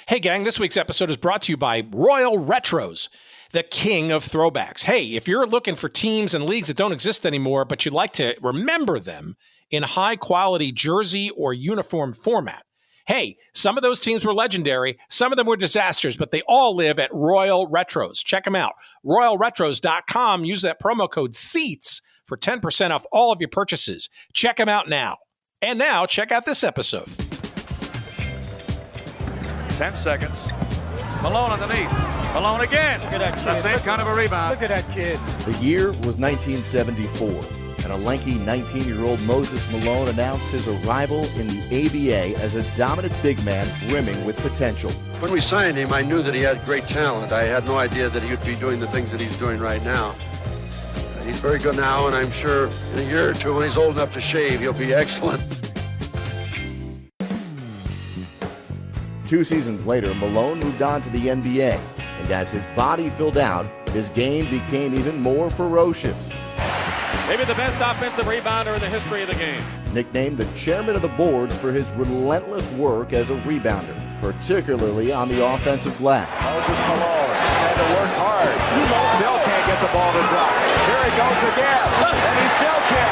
Hey, gang, this week's episode is brought to you by Royal Retros, the king of throwbacks. Hey, if you're looking for teams and leagues that don't exist anymore, but you'd like to remember them in high-quality jersey or uniform format, hey, some of those teams were legendary. Some of them were disasters, but they all live at Royal Retros. Check them out. RoyalRetros.com. Use that promo code SEATS for 10% off all of your purchases. Check them out now. And now, check out this episode. 10 seconds. Malone underneath. Malone again. Look at that kid. The same kind of a rebound. Look at that kid. The year was 1974, and a lanky 19-year-old Moses Malone announced his arrival in the ABA as a dominant big man brimming with potential. When we signed him, I knew that he had great talent. I had no idea that he would be doing the things that he's doing right now. He's very good now, and I'm sure in a year or two, when he's old enough to shave, he'll be excellent. 2 seasons later, Malone moved on to the NBA, and as his body filled out, his game became even more ferocious. Maybe the best offensive rebounder in the history of the game. Nicknamed the chairman of the boards for his relentless work as a rebounder, particularly on the offensive glass. Moses Malone has had to work hard. Still can't get the ball to drop. Here he goes again, and he still can't.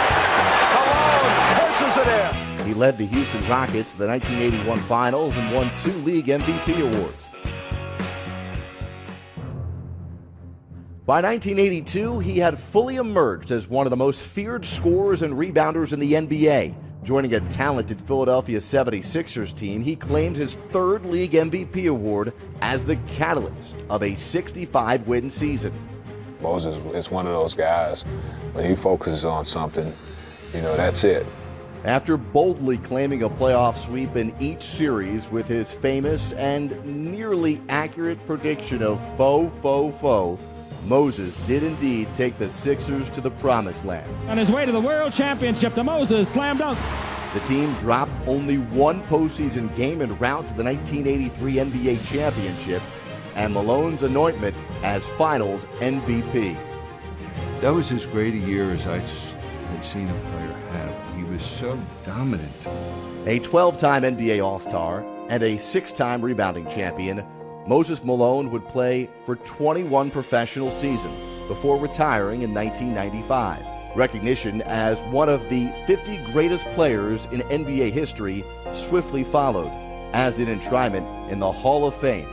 Malone pushes it in. He led the Houston Rockets to the 1981 Finals and won 2 league MVP awards. By 1982, he had fully emerged as one of the most feared scorers and rebounders in the NBA. Joining a talented Philadelphia 76ers team, he claimed his 3rd league MVP award as the catalyst of a 65-win season. Moses is one of those guys, when he focuses on something, that's it. After boldly claiming a playoff sweep in each series with his famous and nearly accurate prediction of foe, Moses did indeed take the Sixers to the promised land. On his way to the World Championship, the Moses slam dunk. The team dropped only 1 postseason game en route to the 1983 NBA Championship and Malone's anointment as Finals MVP. That was as great a year as I had seen a player have. He was so dominant. A 12-time NBA All-Star and a 6-time rebounding champion, Moses Malone would play for 21 professional seasons before retiring in 1995. Recognition as one of the 50 greatest players in NBA history swiftly followed, as did enshrinement in the Hall of Fame.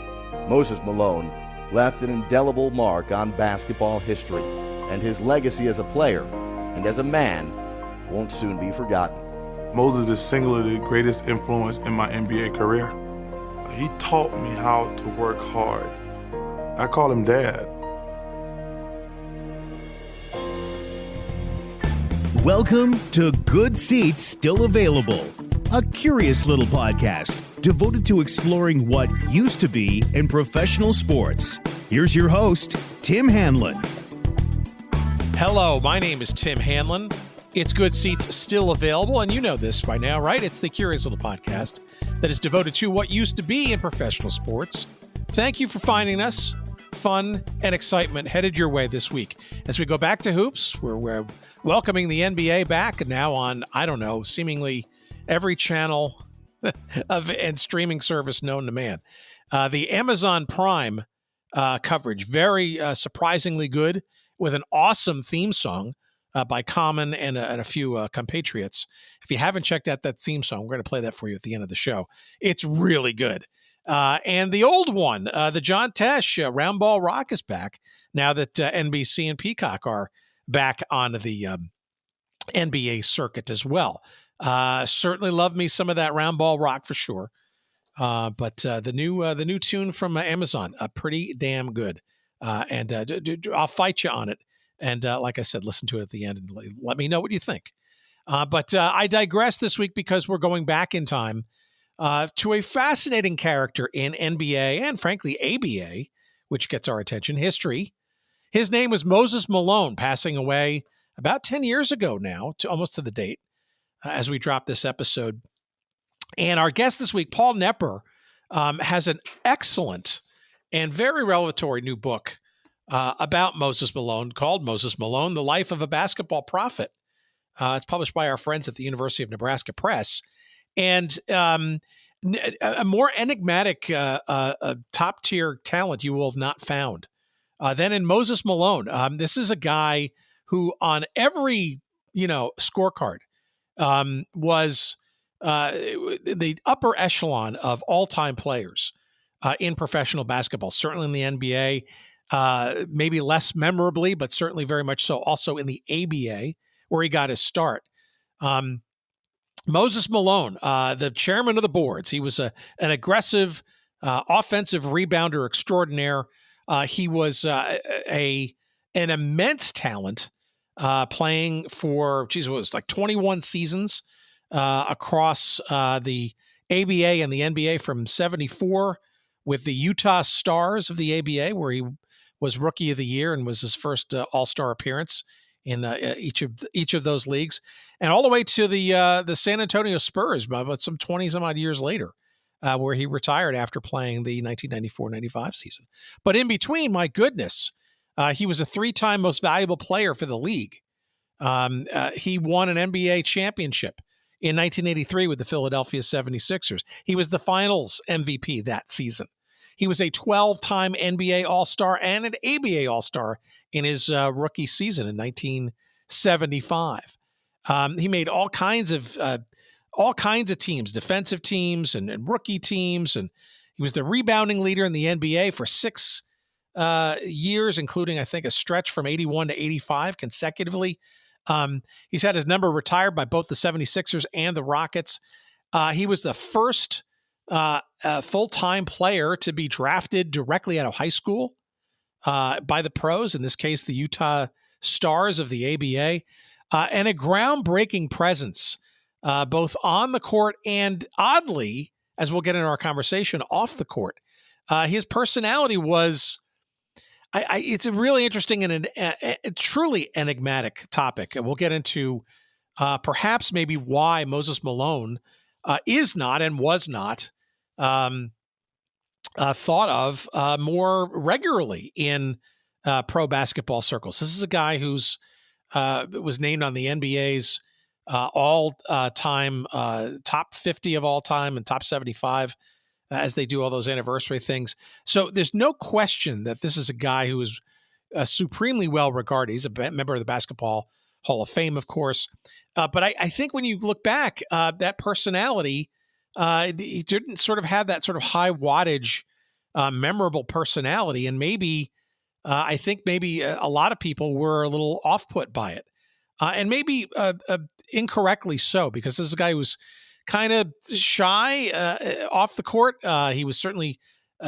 Moses Malone left an indelible mark on basketball history, and his legacy as a player and as a man won't soon be forgotten. Moses is singularly the greatest influence in my NBA career. He taught me how to work hard. I call him Dad. Welcome to Good Seats Still Available, a curious little podcast devoted to exploring what used to be in professional sports. Here's your host, Tim Hanlon. Hello, my name is Tim Hanlon. It's Good Seats Still Available, and you know this by now, right? It's the curious little podcast that is devoted to what used to be in professional sports. Thank you for finding us. Fun and excitement headed your way this week. As we go back to hoops, we're welcoming the NBA back now on, seemingly every channel and streaming service known to man. The Amazon Prime coverage, very surprisingly good, with an awesome theme song by Common and a few compatriots. If you haven't checked out that theme song, we're going to play that for you at the end of the show. It's really good. And the old one, the John Tesh Round Ball Rock is back now that NBC and Peacock are back on the NBA circuit as well. Certainly love me some of that Round Ball Rock for sure. But the new tune from Amazon, pretty damn good. And I'll fight you on it. And like I said, listen to it at the end and let me know what you think. But I digress this week because we're going back in time to a fascinating character in NBA and, frankly, ABA, which gets our attention, history. His name was Moses Malone, passing away about 10 years ago now, almost to the date, as we drop this episode. And our guest this week, Paul Knepper, has an excellent and very revelatory new book about Moses Malone called Moses Malone, The Life of a Basketball Prophet. It's published by our friends at the University of Nebraska Press. And a more enigmatic top tier talent you will have not found than in Moses Malone. This is a guy who on every, scorecard was the upper echelon of all-time players in professional basketball, certainly in the NBA, maybe less memorably, but certainly very much so also in the ABA, where he got his start. Moses Malone, the chairman of the boards, he was an aggressive offensive rebounder extraordinaire. He was an immense talent, playing for, what was it, like 21 seasons across the ABA and the NBA from 74 with the Utah Stars of the ABA, where he was Rookie of the Year and was his first All-Star appearance in each of those leagues, and all the way to the San Antonio Spurs, about some 20 some odd years later, where he retired after playing the 1994-95 season. But in between, my goodness, he was a 3-time most valuable player for the league. He won an NBA championship in 1983 with the Philadelphia 76ers. He was the Finals MVP that season. He was a 12-time NBA All-Star and an ABA All-Star in his rookie season in 1975. He made all kinds of teams, defensive teams and rookie teams, and he was the rebounding leader in the NBA for 6 years, including, I think, a stretch from 81 to 85 consecutively. He's had his number retired by both the 76ers and the Rockets. He was the first full-time player to be drafted directly out of high school by the pros, in this case, the Utah Stars of the ABA, and a groundbreaking presence both on the court and, oddly, as we'll get in our conversation, off the court. His personality was, it's a really interesting and a truly enigmatic topic. And we'll get into perhaps maybe why Moses Malone is not and was not thought of more regularly in pro basketball circles. This is a guy who's was named on the NBA's all-time top 50 of all time and top 75 as they do all those anniversary things. So there's no question that this is a guy who is supremely well regarded. He's a member of the Basketball Hall of Fame, of course. But I think when you look back, that personality, he didn't sort of have that sort of high wattage, memorable personality. And maybe, I think maybe a lot of people were a little off-put by it. And maybe incorrectly so, because this is a guy who's kind of shy off the court. He was certainly,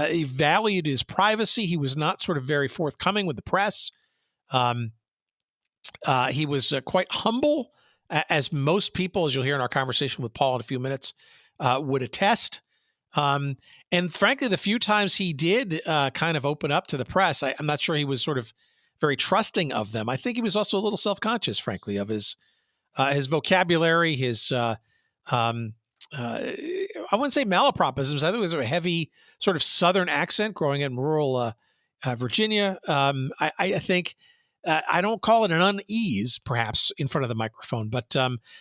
he valued his privacy. He was not sort of very forthcoming with the press. He was quite humble, as most people, as you'll hear in our conversation with Paul in a few minutes, would attest. And frankly, the few times he did kind of open up to the press, I'm not sure he was sort of very trusting of them. I think he was also a little self-conscious, frankly, of his vocabulary, his I wouldn't say malapropisms. I think it was a heavy sort of Southern accent growing in rural Virginia. I think I don't call it an unease, perhaps, in front of the microphone, but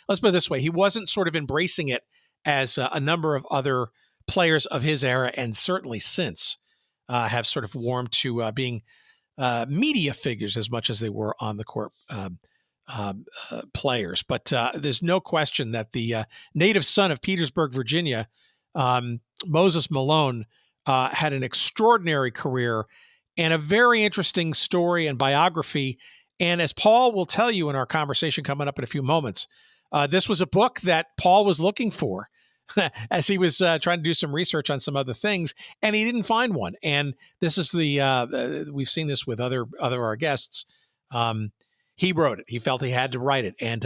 let's put it this way. He wasn't sort of embracing it as a number of other players of his era, and certainly since, have sort of warmed to being media figures as much as they were on the court players. But there's no question that the native son of Petersburg, Virginia, Moses Malone, had an extraordinary career and a very interesting story and biography. And as Paul will tell you in our conversation coming up in a few moments, this was a book that Paul was looking for as he was trying to do some research on some other things, and he didn't find one. And this is we've seen this with other our guests. He wrote it. He felt he had to write it. And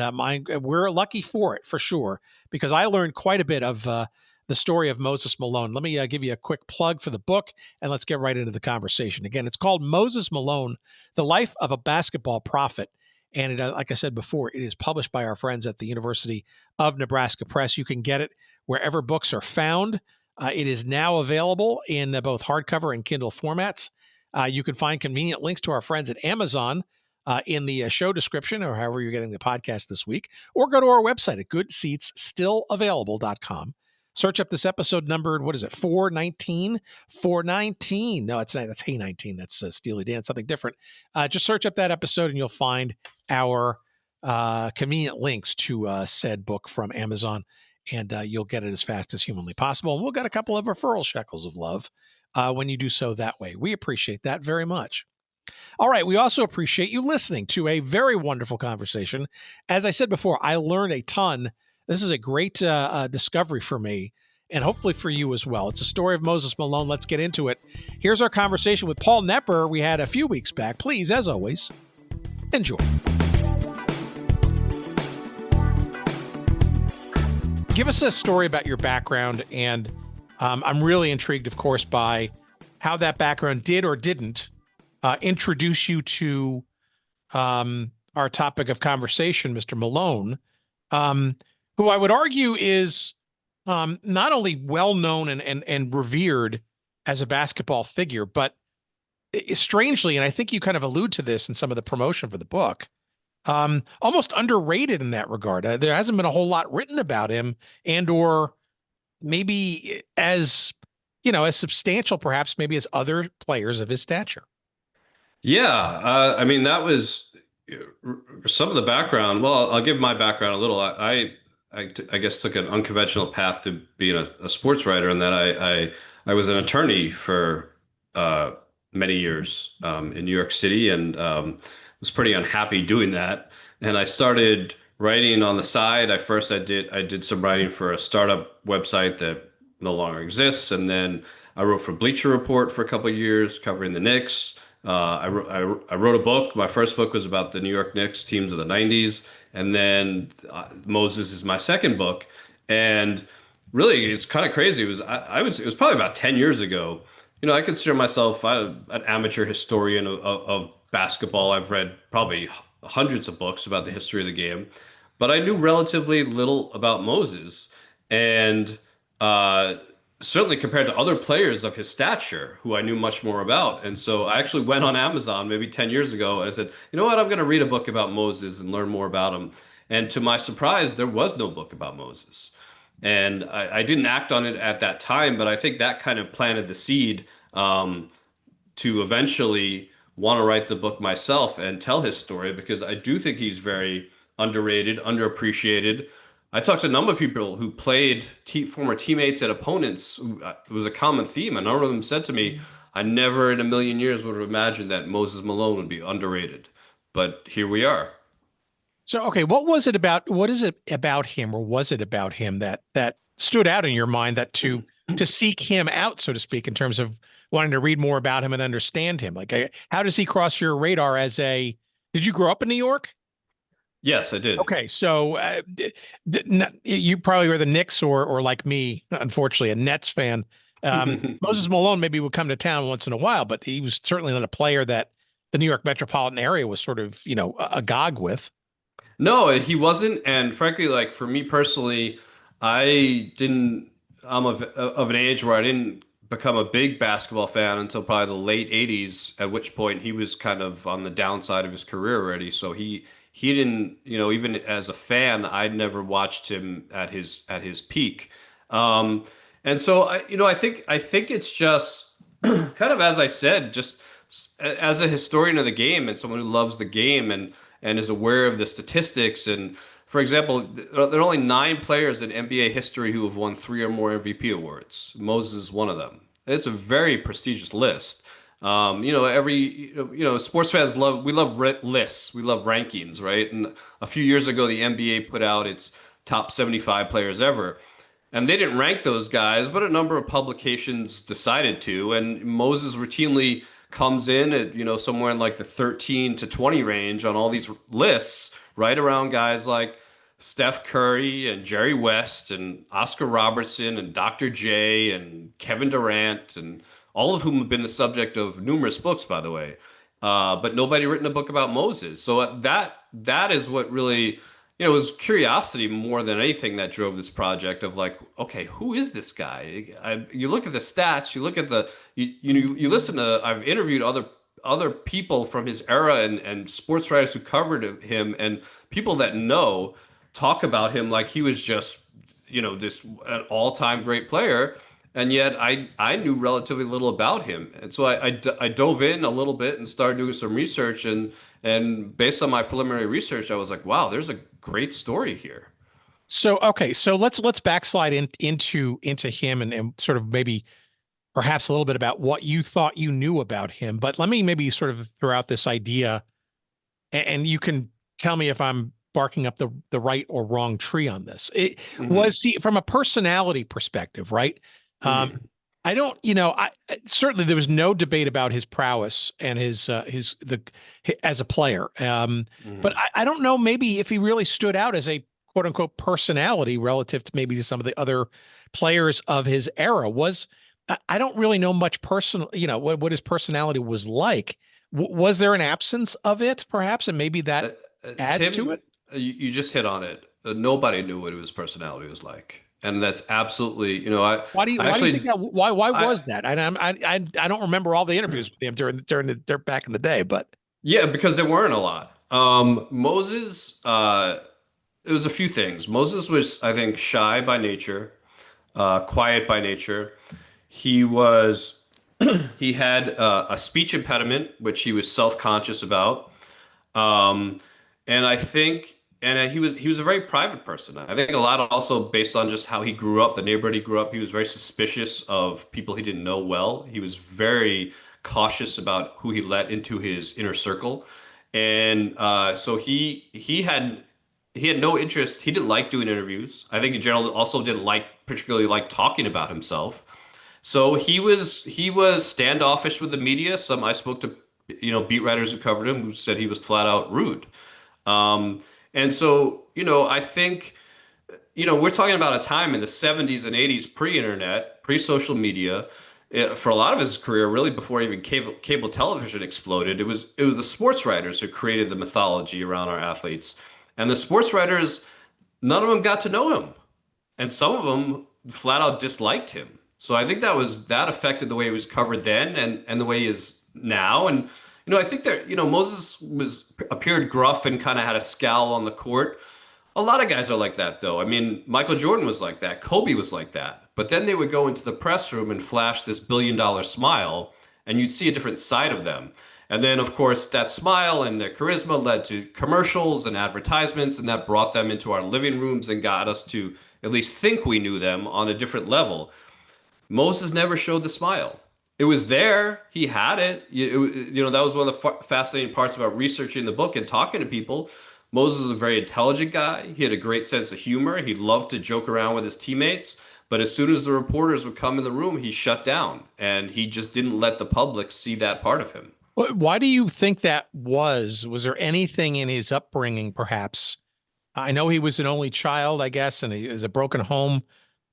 we're lucky for it, for sure, because I learned quite a bit of the story of Moses Malone. Let me give you a quick plug for the book, and let's get right into the conversation. Again, it's called Moses Malone, The Life of a Basketball Prophet. And like I said before, it is published by our friends at the University of Nebraska Press. You can get it wherever books are found. It is now available in both hardcover and Kindle formats. You can find convenient links to our friends at Amazon in the show description, or however you're getting the podcast this week, or go to our website at goodseatsstillavailable.com. Search up this episode numbered, what is it, 419? 419. No, it's not. That's Hey 19. That's Steely Dan, something different. Just search up that episode and you'll find our convenient links to said book from Amazon, and you'll get it as fast as humanly possible. And we'll get a couple of referral shekels of love when you do so that way. We appreciate that very much. All right. We also appreciate you listening to a very wonderful conversation. As I said before, I learned a ton. This is a great discovery for me, and hopefully for you as well. It's a story of Moses Malone. Let's get into it. Here's our conversation with Paul Knepper we had a few weeks back. Please, as always, enjoy. Give us a story about your background, and I'm really intrigued, of course, by how that background did or didn't introduce you to our topic of conversation, Mr. Malone, who I would argue is not only well-known and revered as a basketball figure, but strangely, and I think you kind of allude to this in some of the promotion for the book, almost underrated in that regard. There hasn't been a whole lot written about him, and or maybe as substantial, perhaps, maybe as other players of his stature. Yeah, I mean, that was some of the background. Well, I'll give my background a little. I guess took an unconventional path to being a sports writer, and that I was an attorney for many years in New York City, and was pretty unhappy doing that. And I started writing on the side. I did some writing for a startup website that no longer exists, and then I wrote for Bleacher Report for a couple of years, covering the Knicks. I wrote a book. My first book was about the New York Knicks teams of the 90s. And then Moses is my second book. And really, it's kind of crazy. It was probably about 10 years ago. I consider myself an amateur historian of basketball. I've read probably hundreds of books about the history of the game, but I knew relatively little about Moses. And certainly compared to other players of his stature who I knew much more about. And so I actually went on Amazon maybe 10 years ago and I said, you know what, I'm going to read a book about Moses and learn more about him. And to my surprise, there was no book about Moses. And I didn't act on it at that time, but I think that kind of planted the seed to eventually want to write the book myself and tell his story, because I do think he's very underrated, underappreciated. I talked to a number of people who played former teammates and opponents. It was a common theme. A number of them said to me, I never in a million years would have imagined that Moses Malone would be underrated. But here we are. So, okay, what is it about him, or was it about him that stood out in your mind, that to seek him out, so to speak, in terms of wanting to read more about him and understand him? Like, how does he cross your radar did you grow up in New York? Yes, I did. Okay, so you probably were the Knicks or like me, unfortunately, a Nets fan. Moses Malone maybe would come to town once in a while, but he was certainly not a player that the New York metropolitan area was sort of, agog with. No, he wasn't. And frankly, like for me personally, I'm of an age where I didn't become a big basketball fan until probably the late 80s, at which point he was kind of on the downside of his career already. So he didn't, even as a fan, I'd never watched him at his peak. And so I think it's just kind of, as I said, just as a historian of the game and someone who loves the game and is aware of the statistics. And for example, there are only 9 players in NBA history who have won 3 or more MVP awards. Moses is one of them. It's a very prestigious list. Sports fans love lists. We love rankings, right? And a few years ago, the NBA put out its top 75 players ever. And they didn't rank those guys, but a number of publications decided to. And Moses routinely comes in at, somewhere in like the 13 to 20 range on all these lists, right around guys like Steph Curry and Jerry West and Oscar Robertson and Dr. J and Kevin Durant, and all of whom have been the subject of numerous books, by the way. But nobody written a book about Moses. So that is what really, it was curiosity more than anything that drove this project of like, okay, who is this guy? You look at the stats, you look at you listen to, I've interviewed other people from his era and sports writers who covered him, and people that talk about him like he was just this an all-time great player, and yet I knew relatively little about him. And so I dove in a little bit and started doing some research, and based on my preliminary research, I was like, wow, there's a great story here. So okay, so let's backslide into him and sort of maybe perhaps a little bit about what you thought you knew about him. But let me maybe sort of throw out this idea, and you can tell me if I'm barking up the right or wrong tree on this. It was he from a personality perspective, right? I don't, certainly there was no debate about his prowess and his as a player. But I don't know maybe if he really stood out as a quote unquote personality relative to maybe to some of the other players of his era. I don't really know much personal, what his personality was like. Was there an absence of it perhaps? And maybe that adds Tim, to it? You just hit on it. Nobody knew what his personality was like. And that's absolutely, Why do you think that? Why was that? I don't remember all the interviews with him during back in the day, but yeah, because there weren't a lot. Moses, it was a few things. Moses was, I think, shy by nature, quiet by nature. He had a speech impediment, which he was self-conscious about. And I think, he was a very private person. I think a lot also based on just how he grew up, the neighborhood he grew up. He was very suspicious of people he didn't know well. He was very cautious about who he let into his inner circle, and so he had no interest. He didn't like doing interviews. I think in general also didn't particularly like talking about himself. So he was standoffish with the media. I spoke to beat writers who covered him who said he was flat out rude. And so, I think, we're talking about a time in the 70s and 80s, pre-internet, pre-social media. For a lot of his career, really before even cable television exploded, it was the sports writers who created the mythology around our athletes. And the sports writers, none of them got to know him. And some of them flat out disliked him. So I think that affected the way he was covered then and the way he is now. And I think that, Moses appeared gruff and kind of had a scowl on the court. A lot of guys are like that, though. I mean, Michael Jordan was like that. Kobe was like that. But then they would go into the press room and flash this billion-dollar smile, and you'd see a different side of them. And then, of course, that smile and their charisma led to commercials and advertisements, and that brought them into our living rooms and got us to at least think we knew them on a different level. Moses never showed the smile. It was there. He had it. That was one of the fascinating parts about researching the book and talking to people. Moses was a very intelligent guy. He had a great sense of humor. He loved to joke around with his teammates. But as soon as the reporters would come in the room, he shut down. And he just didn't let the public see that part of him. Why do you think that was? Was there anything in his upbringing, perhaps? I know he was an only child, I guess, and he was a broken home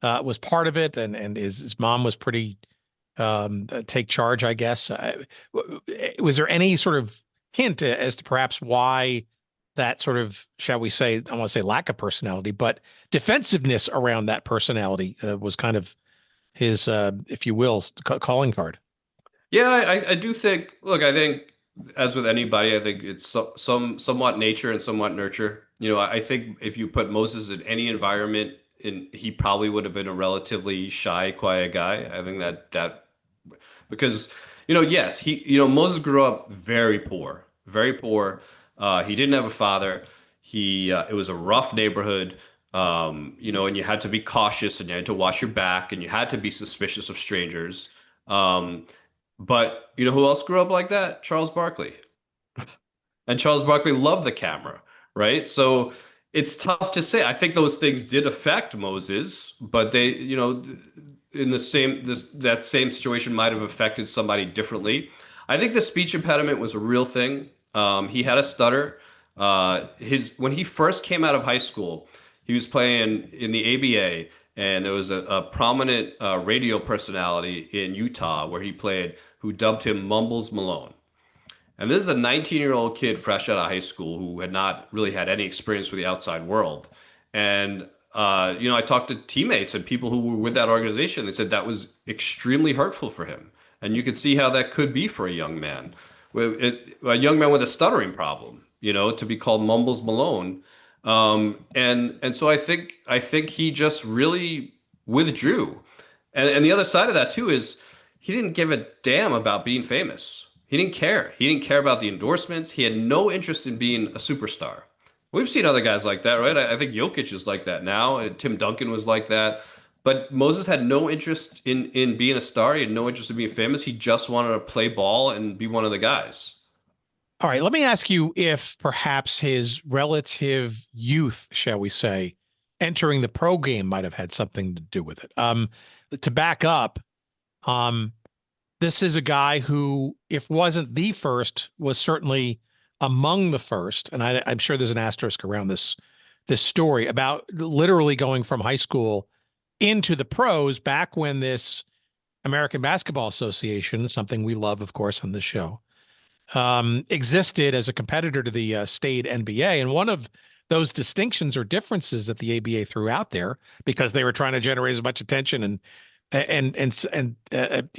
was part of it. And his mom was pretty... take charge, I guess. Was there any sort of hint as to perhaps why that sort of, shall we say, I want to say lack of personality, but defensiveness around that personality was kind of his, if you will, calling card? Yeah, I do think, look, I think as with anybody, I think it's somewhat nature and somewhat nurture. I think if you put Moses in any environment, he probably would have been a relatively shy, quiet guy. I think that because, yes, Moses grew up very poor, very poor. He didn't have a father. It was a rough neighborhood, and you had to be cautious and you had to watch your back and you had to be suspicious of strangers. But who else grew up like that? Charles Barkley. And Charles Barkley loved the camera, right? So it's tough to say. I think those things did affect Moses, but they, in that same situation might have affected somebody differently. I think the speech impediment was a real thing. He had a stutter. When he first came out of high school, he was playing in the ABA, and there was a prominent radio personality in Utah where he played who dubbed him Mumbles Malone. And this is a 19-year-old kid fresh out of high school who had not really had any experience with the outside world. And I talked to teammates and people who were with that organization. They said that was extremely hurtful for him. And you could see how that could be for a young man. A young man with a stuttering problem, to be called Mumbles Malone. And so I think he just really withdrew. And the other side of that too is he didn't give a damn about being famous. He didn't care. He didn't care about the endorsements. He had no interest in being a superstar. We've seen other guys like that, right? I think Jokic is like that now. Tim Duncan was like that. But Moses had no interest in being a star. He had no interest in being famous. He just wanted to play ball and be one of the guys. All right, let me ask you if perhaps his relative youth, shall we say, entering the pro game might have had something to do with it. To back up, this is a guy who, if wasn't the first, was certainly among the first. And I'm sure there's an asterisk around this story about literally going from high school into the pros back when this American Basketball Association, something we love, of course, on this show, existed as a competitor to the state NBA. And one of those distinctions or differences that the ABA threw out there, because they were trying to generate as much attention and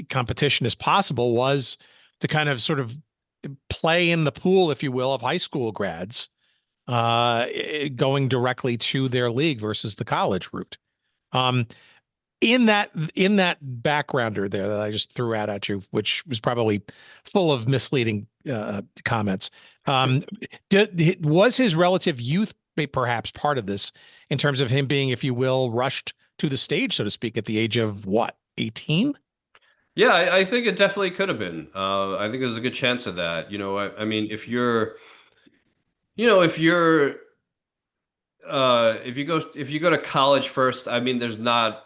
competition as possible, was to kind of sort of play in the pool, if you will, of high school grads going directly to their league versus the college route. In that backgrounder there that I just threw out at you, which was probably full of misleading comments, was his relative youth perhaps part of this in terms of him being, if you will, rushed to the stage, so to speak, at the age of what, 18? Yeah, I think it definitely could have been. I think there's a good chance of that. I mean, if you're, if you're, if you go to college first, I mean, there's not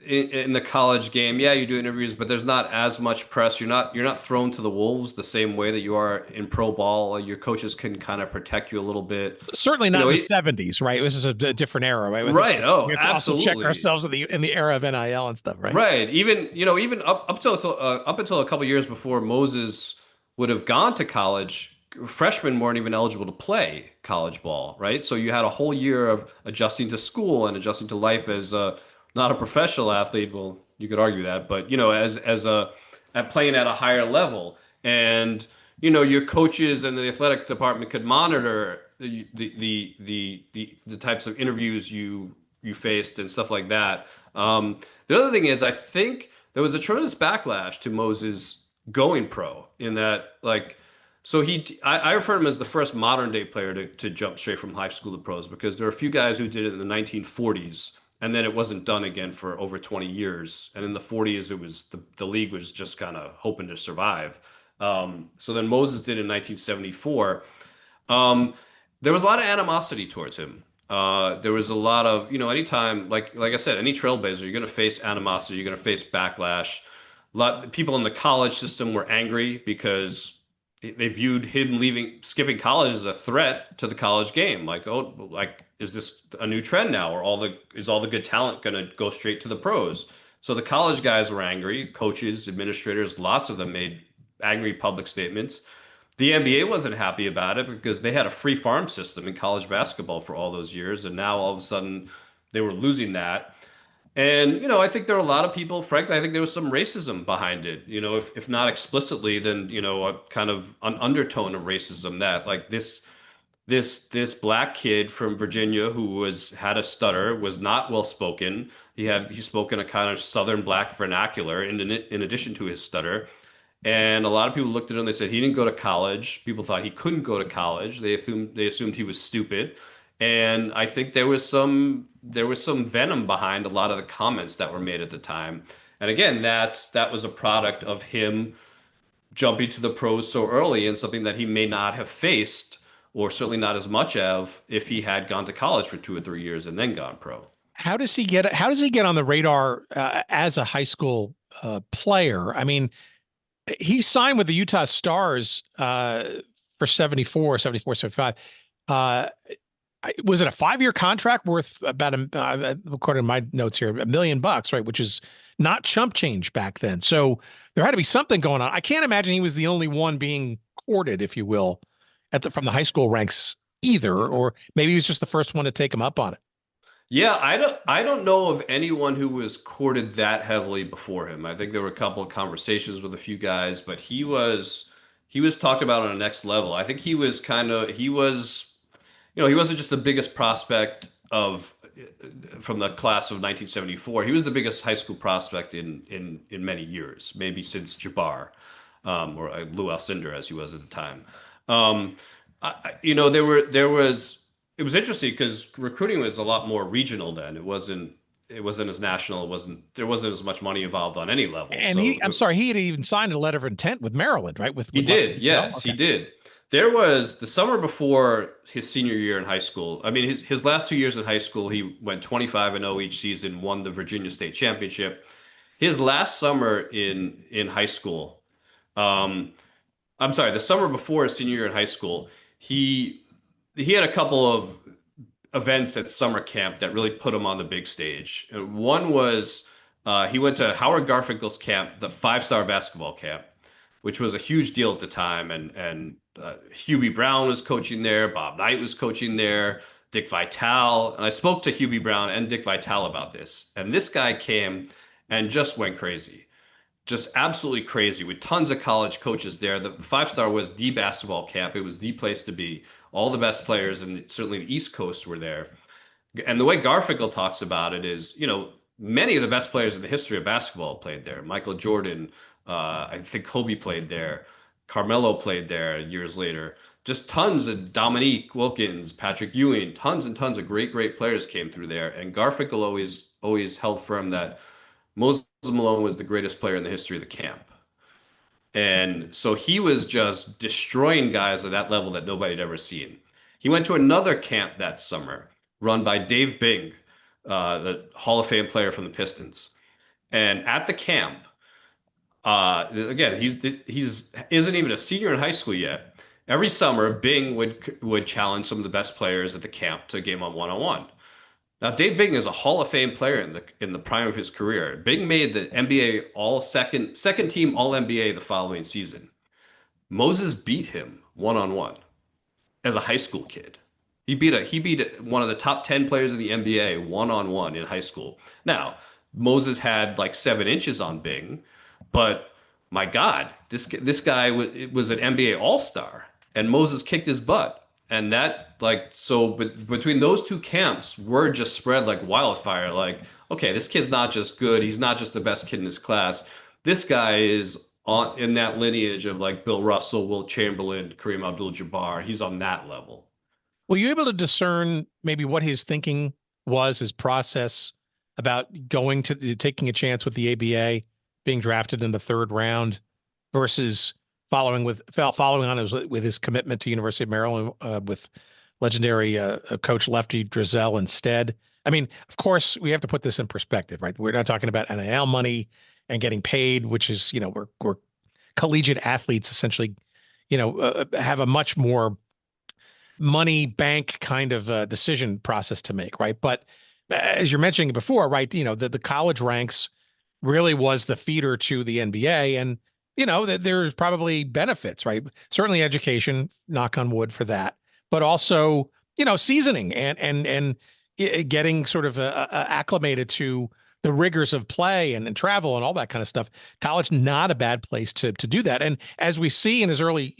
in the college game. Yeah, you do interviews, but there's not as much press. You're not thrown to the wolves the same way that you are in pro ball. Your coaches can kind of protect you a little bit. Certainly not in the 70s, right? This is a different era, right? Right. Oh, we have to absolutely. also check ourselves in the era of NIL and stuff, right? Right. Even up until a couple years before Moses would have gone to college, freshmen weren't even eligible to play college ball, right? So you had a whole year of adjusting to school and adjusting to life as not a professional athlete. Well, you could argue that, but at playing at a higher level, and your coaches and the athletic department could monitor the types of interviews you faced and stuff like that. The other thing is, I think there was a tremendous backlash to Moses going pro in that, so I refer to him as the first modern day player to jump straight from high school to pros, because there are a few guys who did it in the 1940s, and then it wasn't done again for over 20 years. And in the 40s, it was the league was just kind of hoping to survive. So then Moses did in 1974. There was a lot of animosity towards him. There was a lot of, anytime, like I said, any trailblazer, you're going to face animosity, you're going to face backlash. A lot of people in the college system were angry because they viewed him skipping college as a threat to the college game. Is this a new trend now, or is all the good talent going to go straight to the pros? So the college guys were angry, coaches, administrators, lots of them made angry public statements. The NBA wasn't happy about it because they had a free farm system in college basketball for all those years, and now all of a sudden they were losing that. And, I think there are a lot of people, frankly, I think there was some racism behind it, if not explicitly, then, a kind of an undertone of racism that this black kid from Virginia who had a stutter, was not well spoken. He spoke in a kind of Southern black vernacular in addition to his stutter. And a lot of people looked at him, they said he didn't go to college. People thought he couldn't go to college. They assumed he was stupid. And I think there was some venom behind a lot of the comments that were made at the time. And again, that was a product of him jumping to the pros so early, and something that he may not have faced, or certainly not as much of, if he had gone to college for 2 or 3 years and then gone pro. How does he get on the radar as a high school player? I mean, he signed with the Utah Stars for 75. Was it a 5-year contract worth about, according to my notes here, $1 million, right? Which is not chump change back then. So there had to be something going on. I can't imagine he was the only one being courted, if you will, from the high school ranks either, or maybe he was just the first one to take him up on it. Yeah, I don't know of anyone who was courted that heavily before him. I think there were a couple of conversations with a few guys, but he was talked about on a next level. I think he was he wasn't just the biggest prospect from the class of 1974. He was the biggest high school prospect in many years, maybe since Jabbar, or Lou Alcindor as he was at the time. It was interesting because recruiting was a lot more regional then. It wasn't as national. There wasn't as much money involved on any level. And I'm sorry, he had even signed a letter of intent with Maryland, right? He did. Yes, he did. There was the summer before his senior year in high school. I mean, his last 2 years in high school, he went 25-0 each season, won the Virginia State Championship. His last summer in high school, I'm sorry, the summer before his senior year in high school, he had a couple of events at summer camp that really put him on the big stage. One was he went to Howard Garfinkel's camp, the 5-star basketball camp, which was a huge deal at the time. And Hubie Brown was coaching there, Bob Knight was coaching there, Dick Vitale. And I spoke to Hubie Brown and Dick Vitale about this. And this guy came and just went crazy. Just absolutely crazy with tons of college coaches there. The 5-star was the basketball camp. It was the place to be. All the best players, and certainly the East Coast, were there. And the way Garfinkel talks about it is, many of the best players in the history of basketball played there. Michael Jordan, I think Kobe played there. Carmelo played there years later. Just tons of Dominique Wilkins, Patrick Ewing, tons and tons of great, great players came through there. And Garfinkel always held firm that Moses Malone was the greatest player in the history of the camp. And so he was just destroying guys at that level that nobody had ever seen. He went to another camp that summer run by Dave Bing, the Hall of Fame player from the Pistons. And at the camp, again, he's isn't even a senior in high school yet. Every summer, Bing would challenge some of the best players at the camp to a game on one-on-one. Now, Dave Bing is a Hall of Fame player in the prime of his career. Bing made the NBA second team All NBA the following season. Moses beat him one-on-one as a high school kid. He beat one of the top 10 players in the NBA one-on-one in high school. Now, Moses had like 7 inches on Bing, but my God, this guy was an NBA All-Star, and Moses kicked his butt. And between those two camps, word just spread like wildfire. Like, okay, this kid's not just good. He's not just the best kid in his class. This guy is in that lineage of like Bill Russell, Wilt Chamberlain, Kareem Abdul-Jabbar. He's on that level. Were you able to discern maybe what his thinking was, his process about taking a chance with the ABA, being drafted in the 3rd round, versus following on with his commitment to University of Maryland with legendary coach Lefty Driesell instead? I mean, of course, we have to put this in perspective, right? We're not talking about NIL money and getting paid, which is, we're collegiate athletes essentially, have a much more money bank kind of decision process to make, right? But as you're mentioning before, right, the college ranks really was the feeder to the NBA, and that there's probably benefits, right? Certainly education, knock on wood for that, but also, seasoning and getting sort of acclimated to the rigors of play and travel and all that kind of stuff. College, not a bad place to do that. And as we see in his early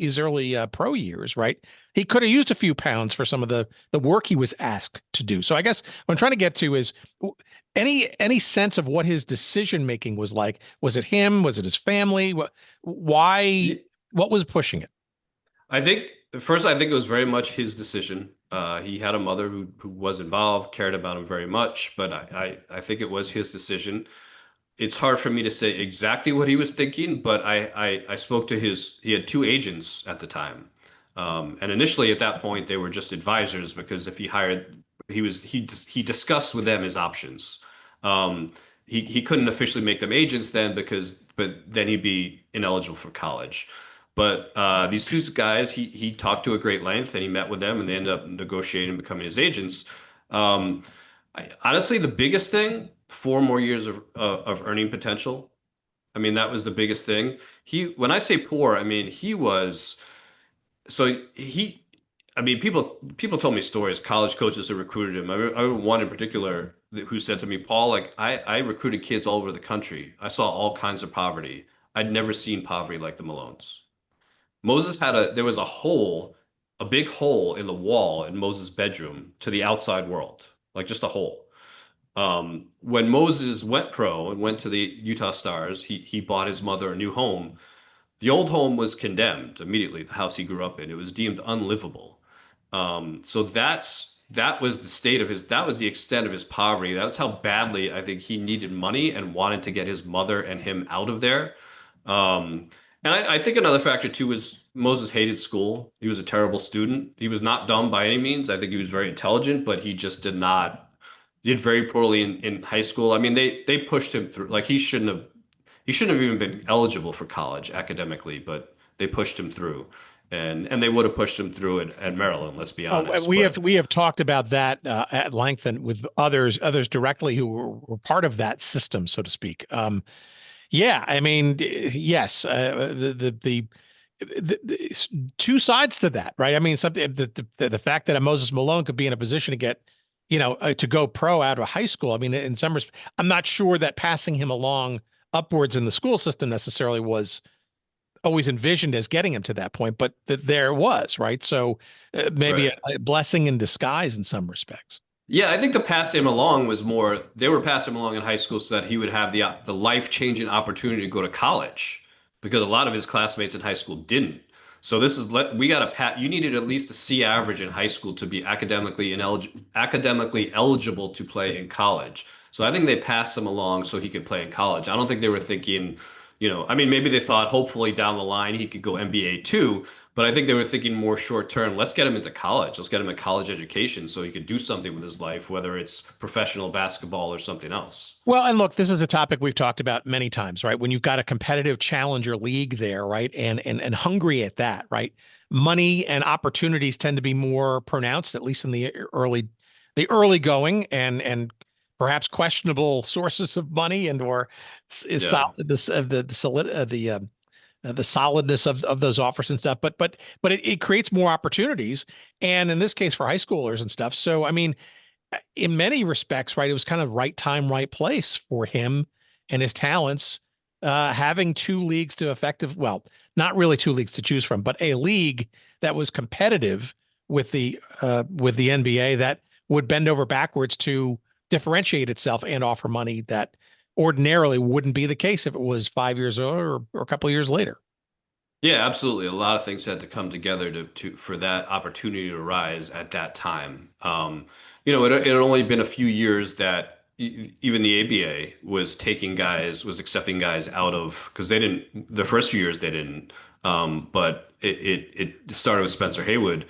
pro years, right, he could have used a few pounds for some of the work he was asked to do. So I guess what I'm trying to get to is any sense of what his decision making was like. Was it him? Was it his family? Why? What was pushing it? I think it was very much his decision. He had a mother who was involved, cared about him very much, but I think it was his decision. It's hard for me to say exactly what he was thinking, but I spoke to he had 2 agents at the time. And initially at that point, they were just advisors, because if he hired, he discussed with them his options. He couldn't officially make them agents then, but then he'd be ineligible for college. But these 2 guys, he talked to at great length, and he met with them, and they ended up negotiating and becoming his agents. Honestly, the biggest thing, 4 more years of earning potential. I mean, that was the biggest thing. When I say poor, I mean, people told me stories, college coaches who recruited him. I remember one in particular who said to me, Paul, like, I recruited kids all over the country. I saw all kinds of poverty. I'd never seen poverty like the Malones. There was a hole a big hole in the wall in Moses' bedroom to the outside world, like just a hole. When Moses went pro and went to the Utah Stars, he bought his mother a new home. The old home was condemned immediately, the house he grew up in. It was deemed unlivable. So that was the state of that was the extent of his poverty. That's how badly I think he needed money and wanted to get his mother and him out of there. And I think another factor too was Moses hated school. He was a terrible student. He was not dumb by any means. I think he was very intelligent, but he just did very poorly in high school. I mean, they pushed him through. Like he shouldn't have even been eligible for college academically, but they pushed him through. And they would have pushed him through at Maryland, let's be honest. We have talked about that at length and with others directly who were part of that system, so to speak. Yeah, I mean, yes, the two sides to that, right? I mean, something the fact that a Moses Malone could be in a position to get, to go pro out of high school. I mean, in some respects, I'm not sure that passing him along upwards in the school system necessarily was always envisioned as getting him to that point, but there was, right? So maybe Right. a blessing in disguise in some respects. Yeah, I think the passing him along was more, they were passing him along in high school so that he would have the life-changing opportunity to go to college because a lot of his classmates in high school didn't. So we got you needed at least a C average in high school to be academically eligible to play in college. So I think they passed him along so he could play in college. I don't think they were thinking, I mean, maybe they thought hopefully down the line he could go NBA too, but I think they were thinking more short term. Let's get him into college. Let's get him a college education so he could do something with his life, whether it's professional basketball or something else. Well, and look, this is a topic we've talked about many times, right? When you've got a competitive challenger league there, right? And hungry at that, right? Money and opportunities tend to be more pronounced, at least in the early going, and perhaps questionable sources of money and or the solidness of those offers and stuff. But it creates more opportunities, and in this case for high schoolers and stuff. So I mean, in many respects, right, it was kind of right time, right place for him and his talents. Having two leagues well, not really two leagues to choose from, but a league that was competitive with the NBA that would bend over backwards to differentiate itself and offer money that ordinarily wouldn't be the case if it was 5 years or a couple of years later. Yeah, absolutely. A lot of things had to come together for that opportunity to rise at that time. It had only been a few years that even the ABA was accepting guys out of, because they didn't, the first few years they didn't, but it started with Spencer Haywood.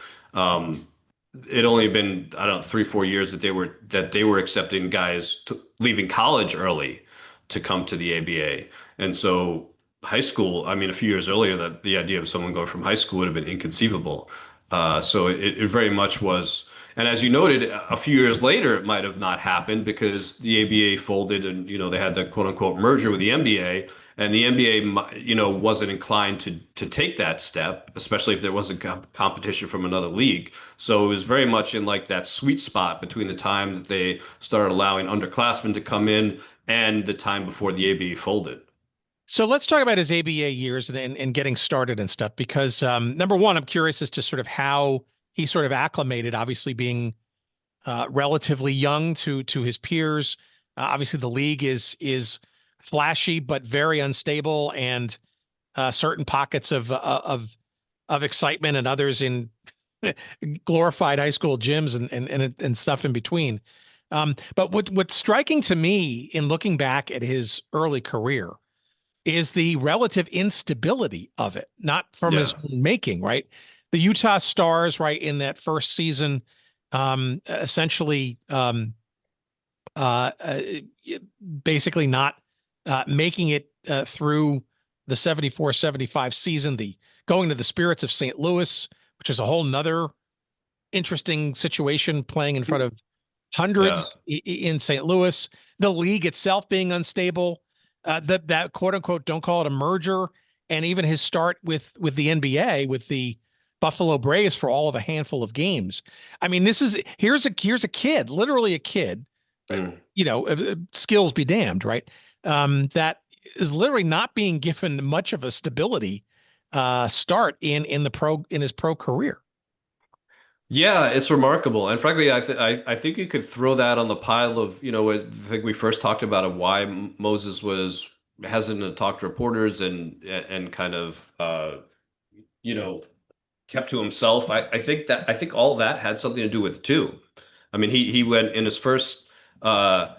It only been, I don't know, 3-4 years that they were accepting guys leaving college early to come to the ABA. And so high school, I mean, a few years earlier, that the idea of someone going from high school would have been inconceivable. So it very much was. And as you noted, a few years later, it might have not happened because the ABA folded and, they had the quote unquote merger with the NBA, and the NBA, wasn't inclined to take that step, especially if there wasn't competition from another league. So it was very much in like that sweet spot between the time that they started allowing underclassmen to come in and the time before the ABA folded. So let's talk about his ABA years and getting started and stuff, because number one, I'm curious as to sort of how he sort of acclimated, obviously being relatively young to his peers. Obviously, the league is flashy but very unstable, and certain pockets of excitement and others in glorified high school gyms and stuff in between. But what's striking to me in looking back at his early career is the relative instability of it, not from his own making, right? The Utah Stars, right, in that first season, essentially basically not making it through the 74-75 season, going to the Spirits of St. Louis, which is a whole nother interesting situation, playing in front of hundreds in St. Louis, the league itself being unstable, that quote unquote, don't call it a merger. And even his start with the NBA, with the Buffalo Braves for all of a handful of games. I mean, here's a kid, literally a kid, skills be damned, right? That is literally not being given much of a stability start in his pro career. Yeah, it's remarkable, and frankly, I think you could throw that on the pile of, I think we first talked about of why Moses was hesitant to talk to reporters and kind of you know kept to himself. I think all that had something to do with it too. I mean, he went in uh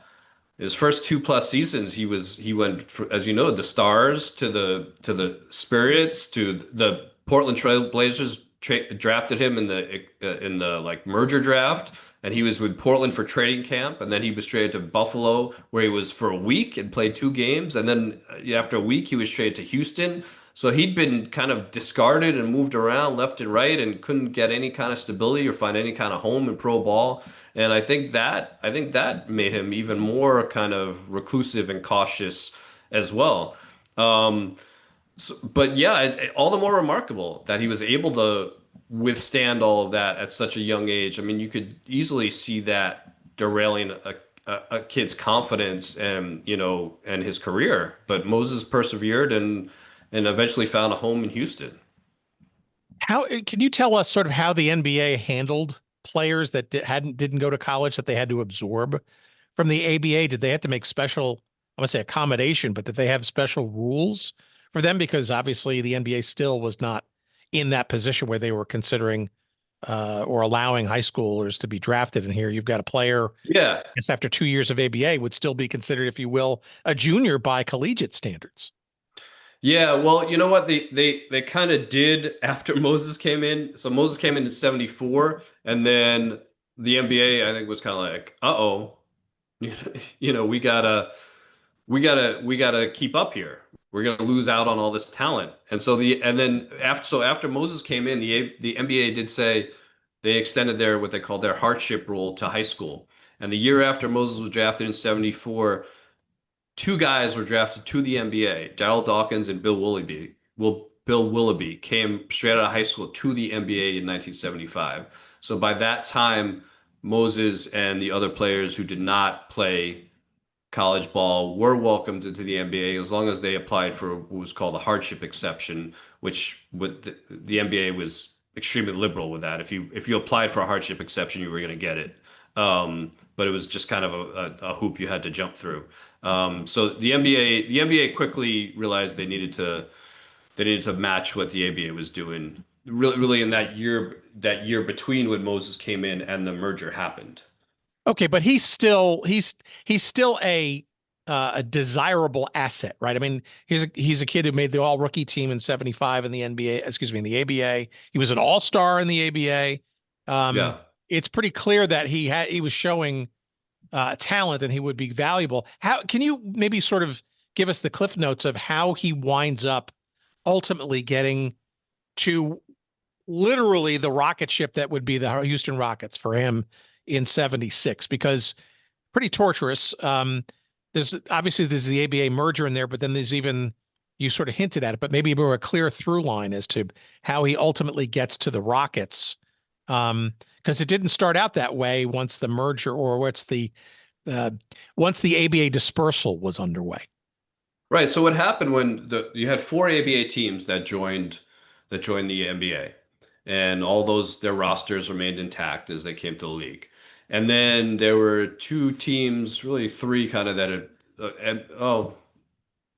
his first 2+ seasons, he went as you know, the Stars to the Spirits to the Portland Trail Blazers drafted him in the like merger draft, and he was with Portland for training camp, and then he was traded to Buffalo where he was for a week and played 2 games, and then after a week he was traded to Houston. So he'd been kind of discarded and moved around left and right and couldn't get any kind of stability or find any kind of home in pro ball. And I think that made him even more kind of reclusive and cautious as well. Um, but yeah, all the more remarkable that he was able to withstand all of that at such a young age. I mean, you could easily see that derailing a kid's confidence and and his career. But Moses persevered and eventually found a home in Houston. How can you tell us sort of how the NBA handled players that didn't go to college that they had to absorb from the ABA? Did they have to make special, I want to say accommodation, but did they have special rules for them? Because obviously the NBA still was not in that position where they were considering or allowing high schoolers to be drafted. And here you've got a player, Yeah. I guess after 2 years of ABA would still be considered, if you will, a junior by collegiate standards. Yeah, well, you know what they kind of did after Moses came in. So Moses came in 74, and then the NBA I think was kind of like, uh-oh, we gotta keep up here. We're gonna lose out on all this talent. And then after Moses came in, the NBA did say they extended their what they called their hardship rule to high school. And the year after Moses was drafted in 74, two guys were drafted to the NBA, Darryl Dawkins and Bill Willoughby. Well, Bill Willoughby came straight out of high school to the NBA in 1975. So by that time, Moses and the other players who did not play college ball were welcomed into the NBA as long as they applied for what was called a hardship exception, which with the NBA was extremely liberal with that. If you applied for a hardship exception, you were going to get it. But it was just kind of a hoop you had to jump through. So the NBA quickly realized they needed to match what the ABA was doing. Really in that year between when Moses came in and the merger happened. Okay, but he's still a desirable asset, right? I mean, he's a kid who made the all rookie team in 75 in the NBA, excuse me, in the ABA. He was an all-star in the ABA. Yeah. It's pretty clear that he was showing talent and he would be valuable. How can you maybe sort of give us the cliff notes of how he winds up ultimately getting to literally the rocket ship that would be the Houston Rockets for him in 76, because pretty torturous. There's the ABA merger in there, but then there's even, you sort of hinted at it, but maybe more a clear through line as to how he ultimately gets to the Rockets. Because it didn't start out that way once the merger or once the ABA dispersal was underway. Right. So what happened when you had 4 ABA teams that joined the NBA, and all their rosters remained intact as they came to the league. And then there were 2 teams, really 3 kind of that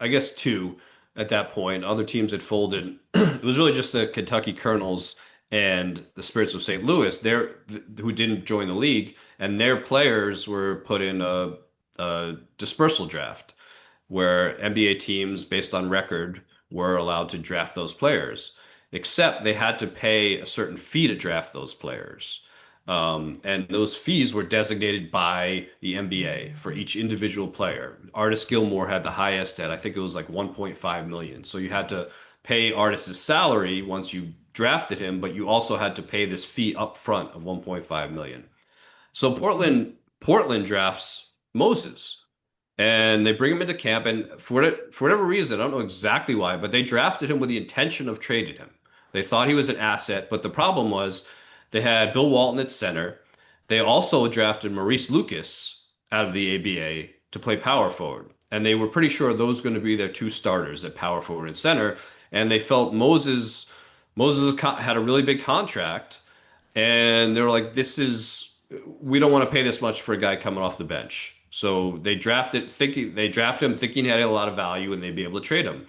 I guess 2 at that point. Other teams had folded. It was really just the Kentucky Colonels and the Spirits of St. Louis who didn't join the league, and their players were put in a dispersal draft where NBA teams, based on record, were allowed to draft those players, except they had to pay a certain fee to draft those players. And those fees were designated by the NBA for each individual player. Artis Gilmore had the highest at, I think it was like 1.5 million. So you had to pay Artis's salary once you drafted him, but you also had to pay this fee up front of 1.5 million. So Portland drafts Moses. And they bring him into camp, and for whatever reason, I don't know exactly why, but they drafted him with the intention of trading him. They thought he was an asset, but the problem was they had Bill Walton at center. They also drafted Maurice Lucas out of the ABA to play power forward, and they were pretty sure those were going to be their 2 starters at power forward and center. And they felt Moses had a really big contract, And they were like, we don't want to pay this much for a guy coming off the bench. So they drafted him thinking he had a lot of value and they'd be able to trade him.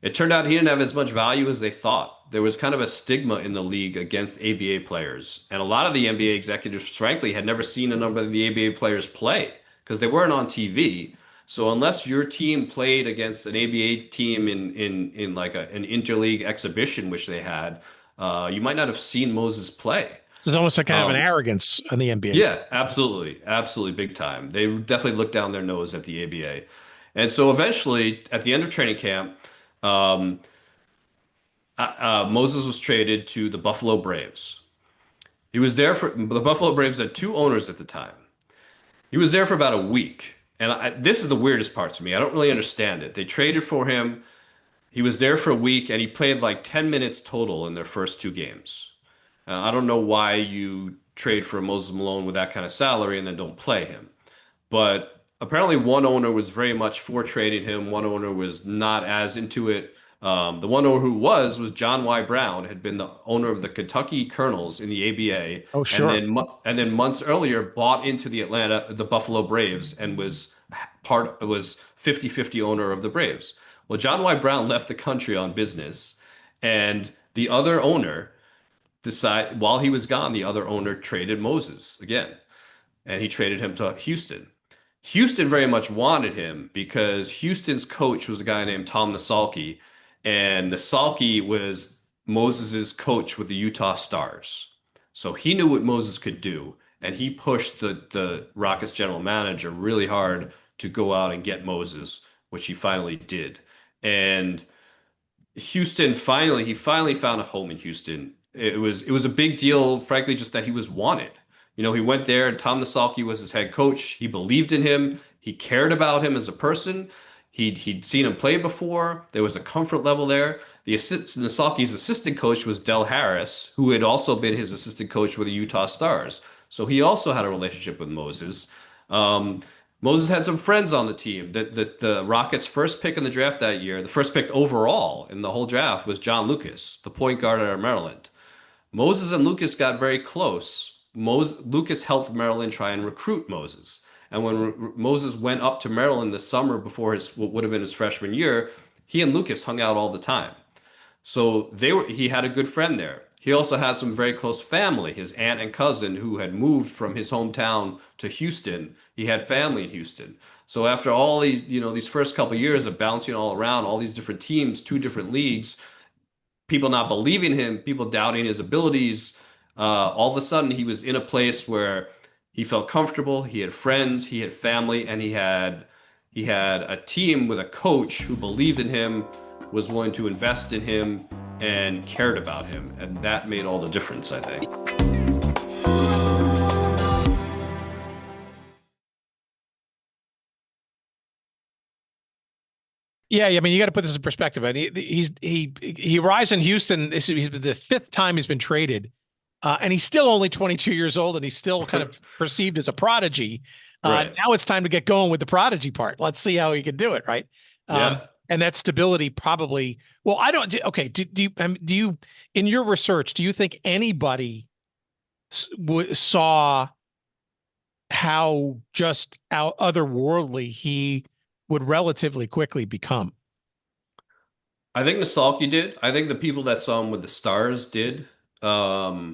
It turned out he didn't have as much value as they thought. There was kind of a stigma in the league against ABA players. And a lot of the NBA executives, frankly, had never seen a number of the ABA players play because they weren't on TV. So unless your team played against an ABA team in like an interleague exhibition, which they had, you might not have seen Moses play. It's almost like kind of an arrogance on the NBA. Yeah, absolutely. Absolutely big time. They definitely looked down their nose at the ABA. And so eventually, at the end of training camp, Moses was traded to the Buffalo Braves. He was there for the Buffalo Braves had two owners at the time. He was there for about a week. And this is the weirdest part to me. I don't really understand it. They traded for him. He was there for a week and he played like 10 minutes total in their first two games. I don't know why you trade for Moses Malone with that kind of salary and then don't play him. But apparently, one owner was very much for trading him. One owner was not as into it. The one owner who was John Y. Brown, had been the owner of the Kentucky Colonels in the ABA. Oh, sure. And then months earlier bought into the Buffalo Braves and was 50-50 owner of the Braves. Well, John Y. Brown left the country on business, and the other owner while he was gone, the other owner traded Moses again, and he traded him to Houston. Houston very much wanted him because Houston's coach was a guy named Tom Nasalki, and Nasalki was Moses's coach with the Utah Stars. So he knew what Moses could do, and he pushed the Rockets general manager really hard to go out and get Moses, which he finally did. And he finally found a home in Houston. It was a big deal, frankly, just that he was wanted. He went there, and Tom Nasalki was his head coach. He believed in him. He cared about him as a person. He'd seen him play before. There was a comfort level there. Nasalki's assistant coach was Del Harris, who had also been his assistant coach with the Utah Stars. So he also had a relationship with Moses. Moses had some friends on the team. The Rockets' first pick in the draft that year, the first pick overall in the whole draft, was John Lucas, the point guard out of Maryland. Moses and Lucas got very close. Lucas helped Maryland try and recruit Moses. And when Moses went up to Maryland the summer before what would have been his freshman year, he and Lucas hung out all the time. So he had a good friend there. He also had some very close family, his aunt and cousin who had moved from his hometown to Houston. He had family in Houston. So after all these first couple of years of bouncing all around, all these different teams, two different leagues, people not believing him, people doubting his abilities, all of a sudden he was in a place where he felt comfortable, he had friends, he had family, and he had a team with a coach who believed in him, was willing to invest in him, and cared about him. And that made all the difference, I think. Yeah, I mean, you got to put this in perspective. I mean, he arrives in Houston. He's the fifth time he's been traded, and he's still only 22 years old, and he's still kind of perceived as a prodigy. Right. Now it's time to get going with the prodigy part. Let's see how he can do it, right? Yeah. And that stability probably. Well, I don't. Okay, do you in your research, do you think anybody saw how just otherworldly he would relatively quickly become? I think Nasalki did. I think the people that saw him with the Stars did. Yeah,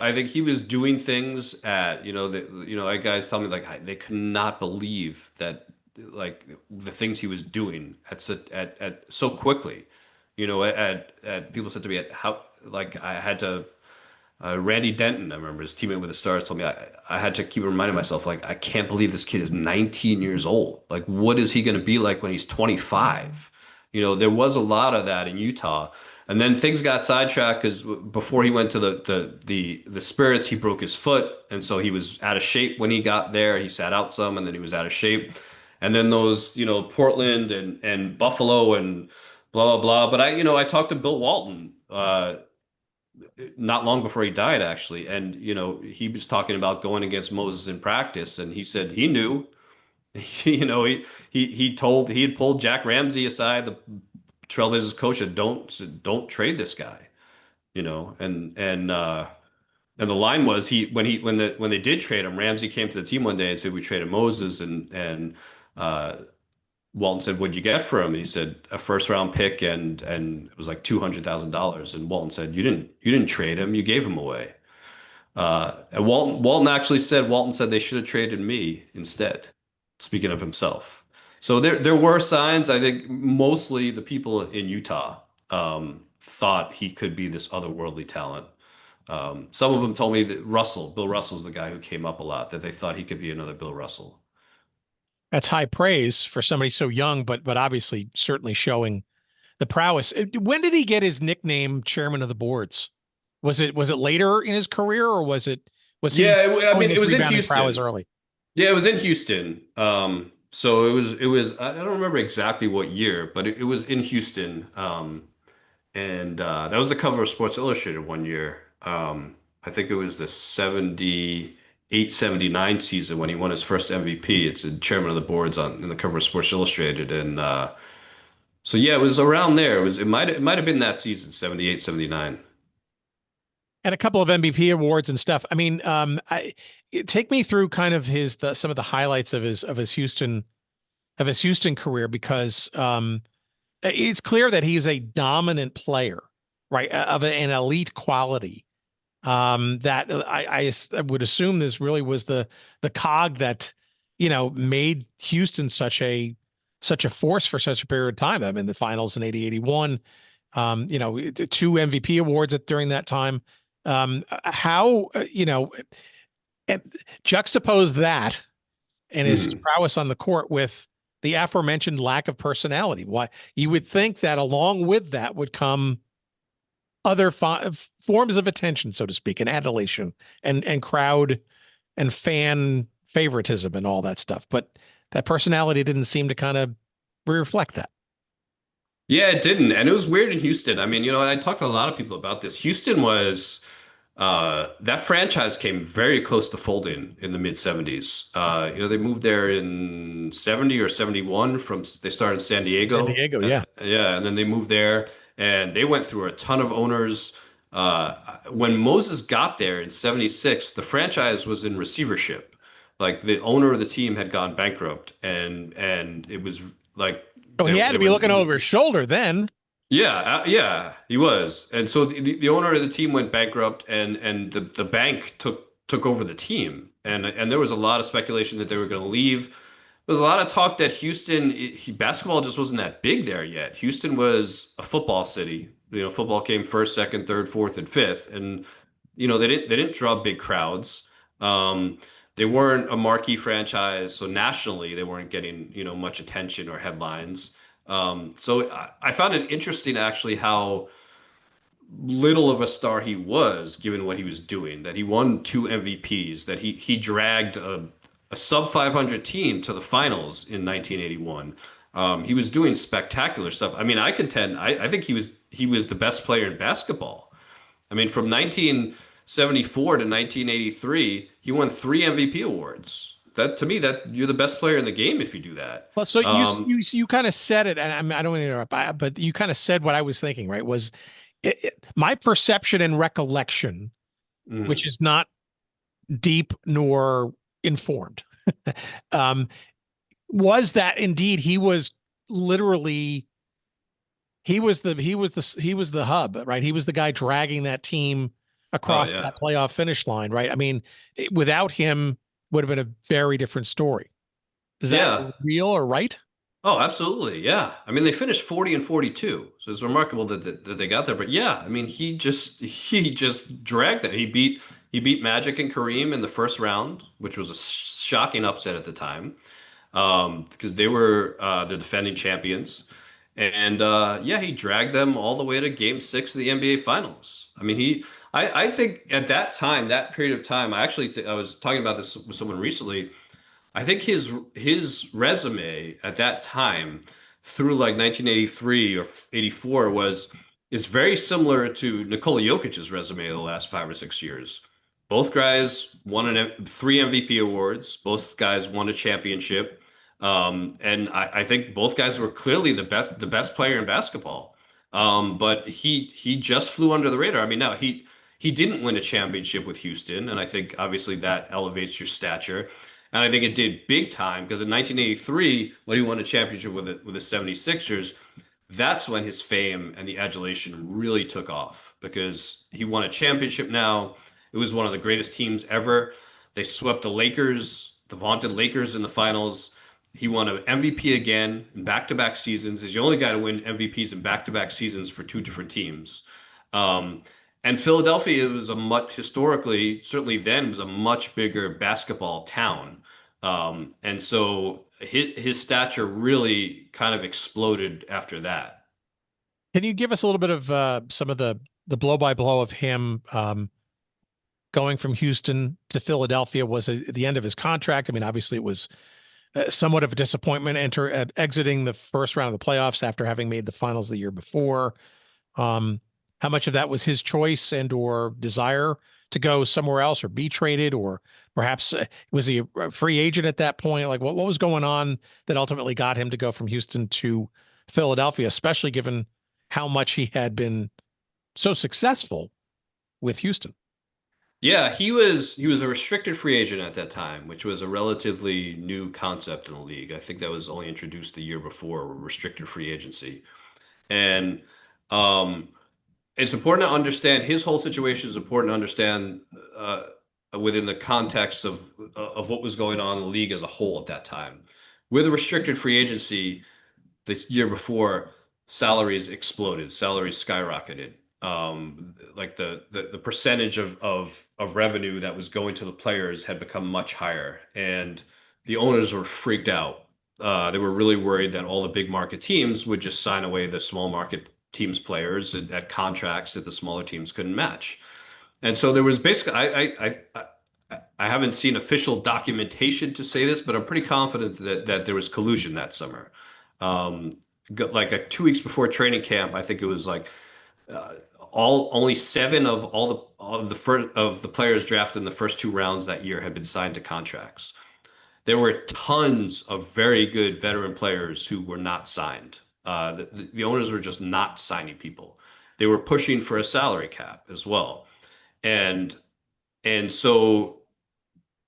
I think he was doing things that guys tell me like they could not believe that like the things he was doing at so quickly. At people said to me at how like I had to. Randy Denton, I remember his teammate with the Stars, told me I had to keep reminding myself, like, I can't believe this kid is 19 years old. Like, what is he going to be like when he's 25? There was a lot of that in Utah. And then things got sidetracked because before he went to the Spirits, he broke his foot. And so he was out of shape when he got there. He sat out some, and then he was out of shape. And then those, Portland and Buffalo and blah, blah, blah. But I talked to Bill Walton, not long before he died, actually. And, he was talking about going against Moses in practice. And he said he knew, he had pulled Jack Ramsey aside, the Trailblazers coach, said, don't trade this guy. And the line was when they did trade him, Ramsey came to the team one day and said we traded Moses, and uh, Walton said, "What'd you get for him?" And he said, "A first round pick and it was like $200,000." And Walton said, "You didn't trade him, you gave him away." And Walton said they should have traded me instead. Speaking of himself, so there were signs. I think mostly the people in Utah thought he could be this otherworldly talent. Some of them told me that Bill Russell's the guy who came up a lot, that they thought he could be another Bill Russell. That's high praise for somebody so young, but obviously certainly showing the prowess. When did he get his nickname chairman of the boards? Was it later in his career, or was he I mean, it was in rebounding prowess Houston. early? Yeah, it was in Houston. So it was I don't remember exactly what year, but it was in Houston. And that was the cover of Sports Illustrated one year. I think it was the 78-79 season when he won his first MVP. It's a chairman of the boards in the cover of Sports Illustrated. And so yeah, it was around there. It might have been that season, 78-79. And a couple of MVP awards and stuff. I mean, take me through kind of some of the highlights of his Houston career, because it's clear that he's a dominant player, right, of an elite quality. That I would assume this really was the cog that made Houston such a force for such a period of time. I mean, the finals in 80, 81, two MVP awards during that time. How juxtapose that and his prowess on the court with the aforementioned lack of personality. Why you would think that along with that would come other forms of attention, so to speak, and adulation and crowd and fan favoritism and all that stuff. But that personality didn't seem to kind of reflect that. Yeah, it didn't. And it was weird in Houston. I mean, I talked to a lot of people about this. Houston was that franchise came very close to folding in the mid 70s. They moved there in 70 or 71 they started in San Diego. San Diego, yeah. Yeah, and then they moved there and they went through a ton of owners. When Moses got there in 76, the franchise was in receivership. Like the owner of the team had gone bankrupt and it was like he had to be looking over his shoulder then. Yeah, he was. And so the owner of the team went bankrupt and the bank took over the team. And there was a lot of speculation that they were going to leave. There was a lot of talk that Houston, basketball just wasn't that big there yet. Houston was a football city. Football came first, second, third, fourth, and fifth. And, they didn't draw big crowds. They weren't a marquee franchise. So nationally, they weren't getting, much attention or headlines. So I found it interesting actually how little of a star he was given what he was doing, that he won 2 MVPs, that he dragged a sub 500 team to the finals in 1981. He was doing spectacular stuff. I mean, I think he was the best player in basketball. I mean, from 1974 to 1983, he won 3 MVP awards. That to me, that you're the best player in the game if you do that. Well, so you kind of said it, and I don't want to interrupt, but you kind of said what I was thinking, right? Was my perception and recollection, which is not deep nor informed, was that indeed he was literally he was the hub, right? He was the guy dragging that team across that playoff finish line, right? I mean, without him, would have been a very different story. Is that real or right? Oh, absolutely. Yeah. I mean, they finished 40 and 42. So it's remarkable that they got there. But yeah, I mean, he just dragged that. He beat Magic and Kareem in the first round, which was a shocking upset at the time. Because they were the defending champions. And he dragged them all the way to game 6 of the NBA finals. I mean, I think at that time, that period of time, I was talking about this with someone recently. I think his resume at that time through like 1983 or 84 is very similar to Nikola Jokic's resume of the last 5 or 6 years. Both guys won 3 MVP awards. Both guys won a championship. And I think both guys were clearly the best player in basketball. But he just flew under the radar. I mean, now he didn't win a championship with Houston, and I think obviously that elevates your stature. And I think it did big time because in 1983, when he won a championship with the 76ers, that's when his fame and the adulation really took off because he won a championship now. It was one of the greatest teams ever. They swept the Lakers, the vaunted Lakers in the finals. He won an MVP again in back-to-back seasons. He's the only guy to win MVPs in back-to-back seasons for two different teams. And Philadelphia was historically, certainly then, was a much bigger basketball town. And so his stature really kind of exploded after that. Can you give us a little bit of some of the blow-by-blow of him going from Houston to Philadelphia? Was it the end of his contract? I mean, obviously it was somewhat of a disappointment exiting the first round of the playoffs after having made the finals the year before. How much of that was his choice and or desire to go somewhere else or be traded, or perhaps was he a free agent at that point? Like what was going on that ultimately got him to go from Houston to Philadelphia, especially given how much he had been so successful with Houston? Yeah, he was a restricted free agent at that time, which was a relatively new concept in the league. I think that was only introduced the year before, restricted free agency. And it's important to understand his whole situation is important to understand within the context of what was going on in the league as a whole at that time. With a restricted free agency, the year before, salaries exploded, salaries skyrocketed. Like the percentage of revenue that was going to the players had become much higher, and the owners were freaked out. They were really worried that all the big market teams would just sign away the small market teams players at contracts that the smaller teams couldn't match. And so there was basically, I haven't seen official documentation to say this, but I'm pretty confident that there was collusion that summer. Like 2 weeks before training camp, I think it was like only 7 of the players drafted in the first 2 rounds that year had been signed to contracts. There were tons of very good veteran players who were not signed. The owners were just not signing people. They were pushing for a salary cap as well. And so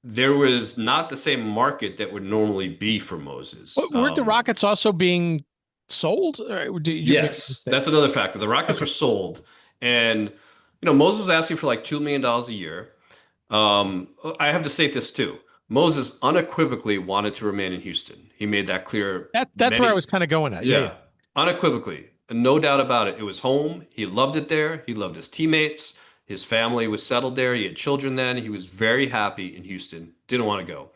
there was not the same market that would normally be for Moses. Weren't the Rockets also being sold? Yes, that's another factor. The Rockets were sold. And, Moses was asking for like $2 million a year. I have to say this too. Moses unequivocally wanted to remain in Houston. He made that clear. That's where I was kind of going at. Yeah. Unequivocally. No doubt about it. It was home. He loved it there. He loved his teammates. His family was settled there. He had children then. He was very happy in Houston. Didn't want to go.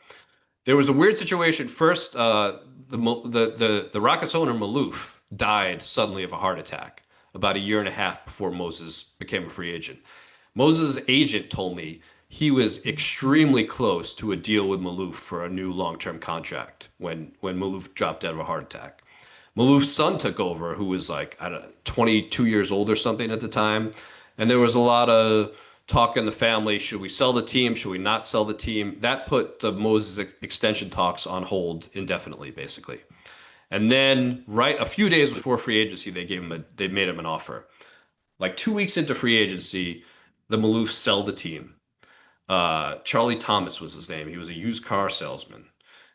There was a weird situation. First, the Rockets owner, Maloof, died suddenly of a heart attack about a year and a half before Moses became a free agent. Moses' agent told me he was extremely close to a deal with Maloof for a new long-term contract when Maloof dropped out of a heart attack. Maloof's son took over, who was like, I don't know, 22 years old or something at the time. And there was a lot of talk in the family. Should we sell the team? Should we not sell the team? That put the Moses extension talks on hold indefinitely, basically. And then a few days before free agency, they made him an offer. Like 2 weeks into free agency, the Maloofs sell the team. Charlie Thomas was his name. He was a used car salesman.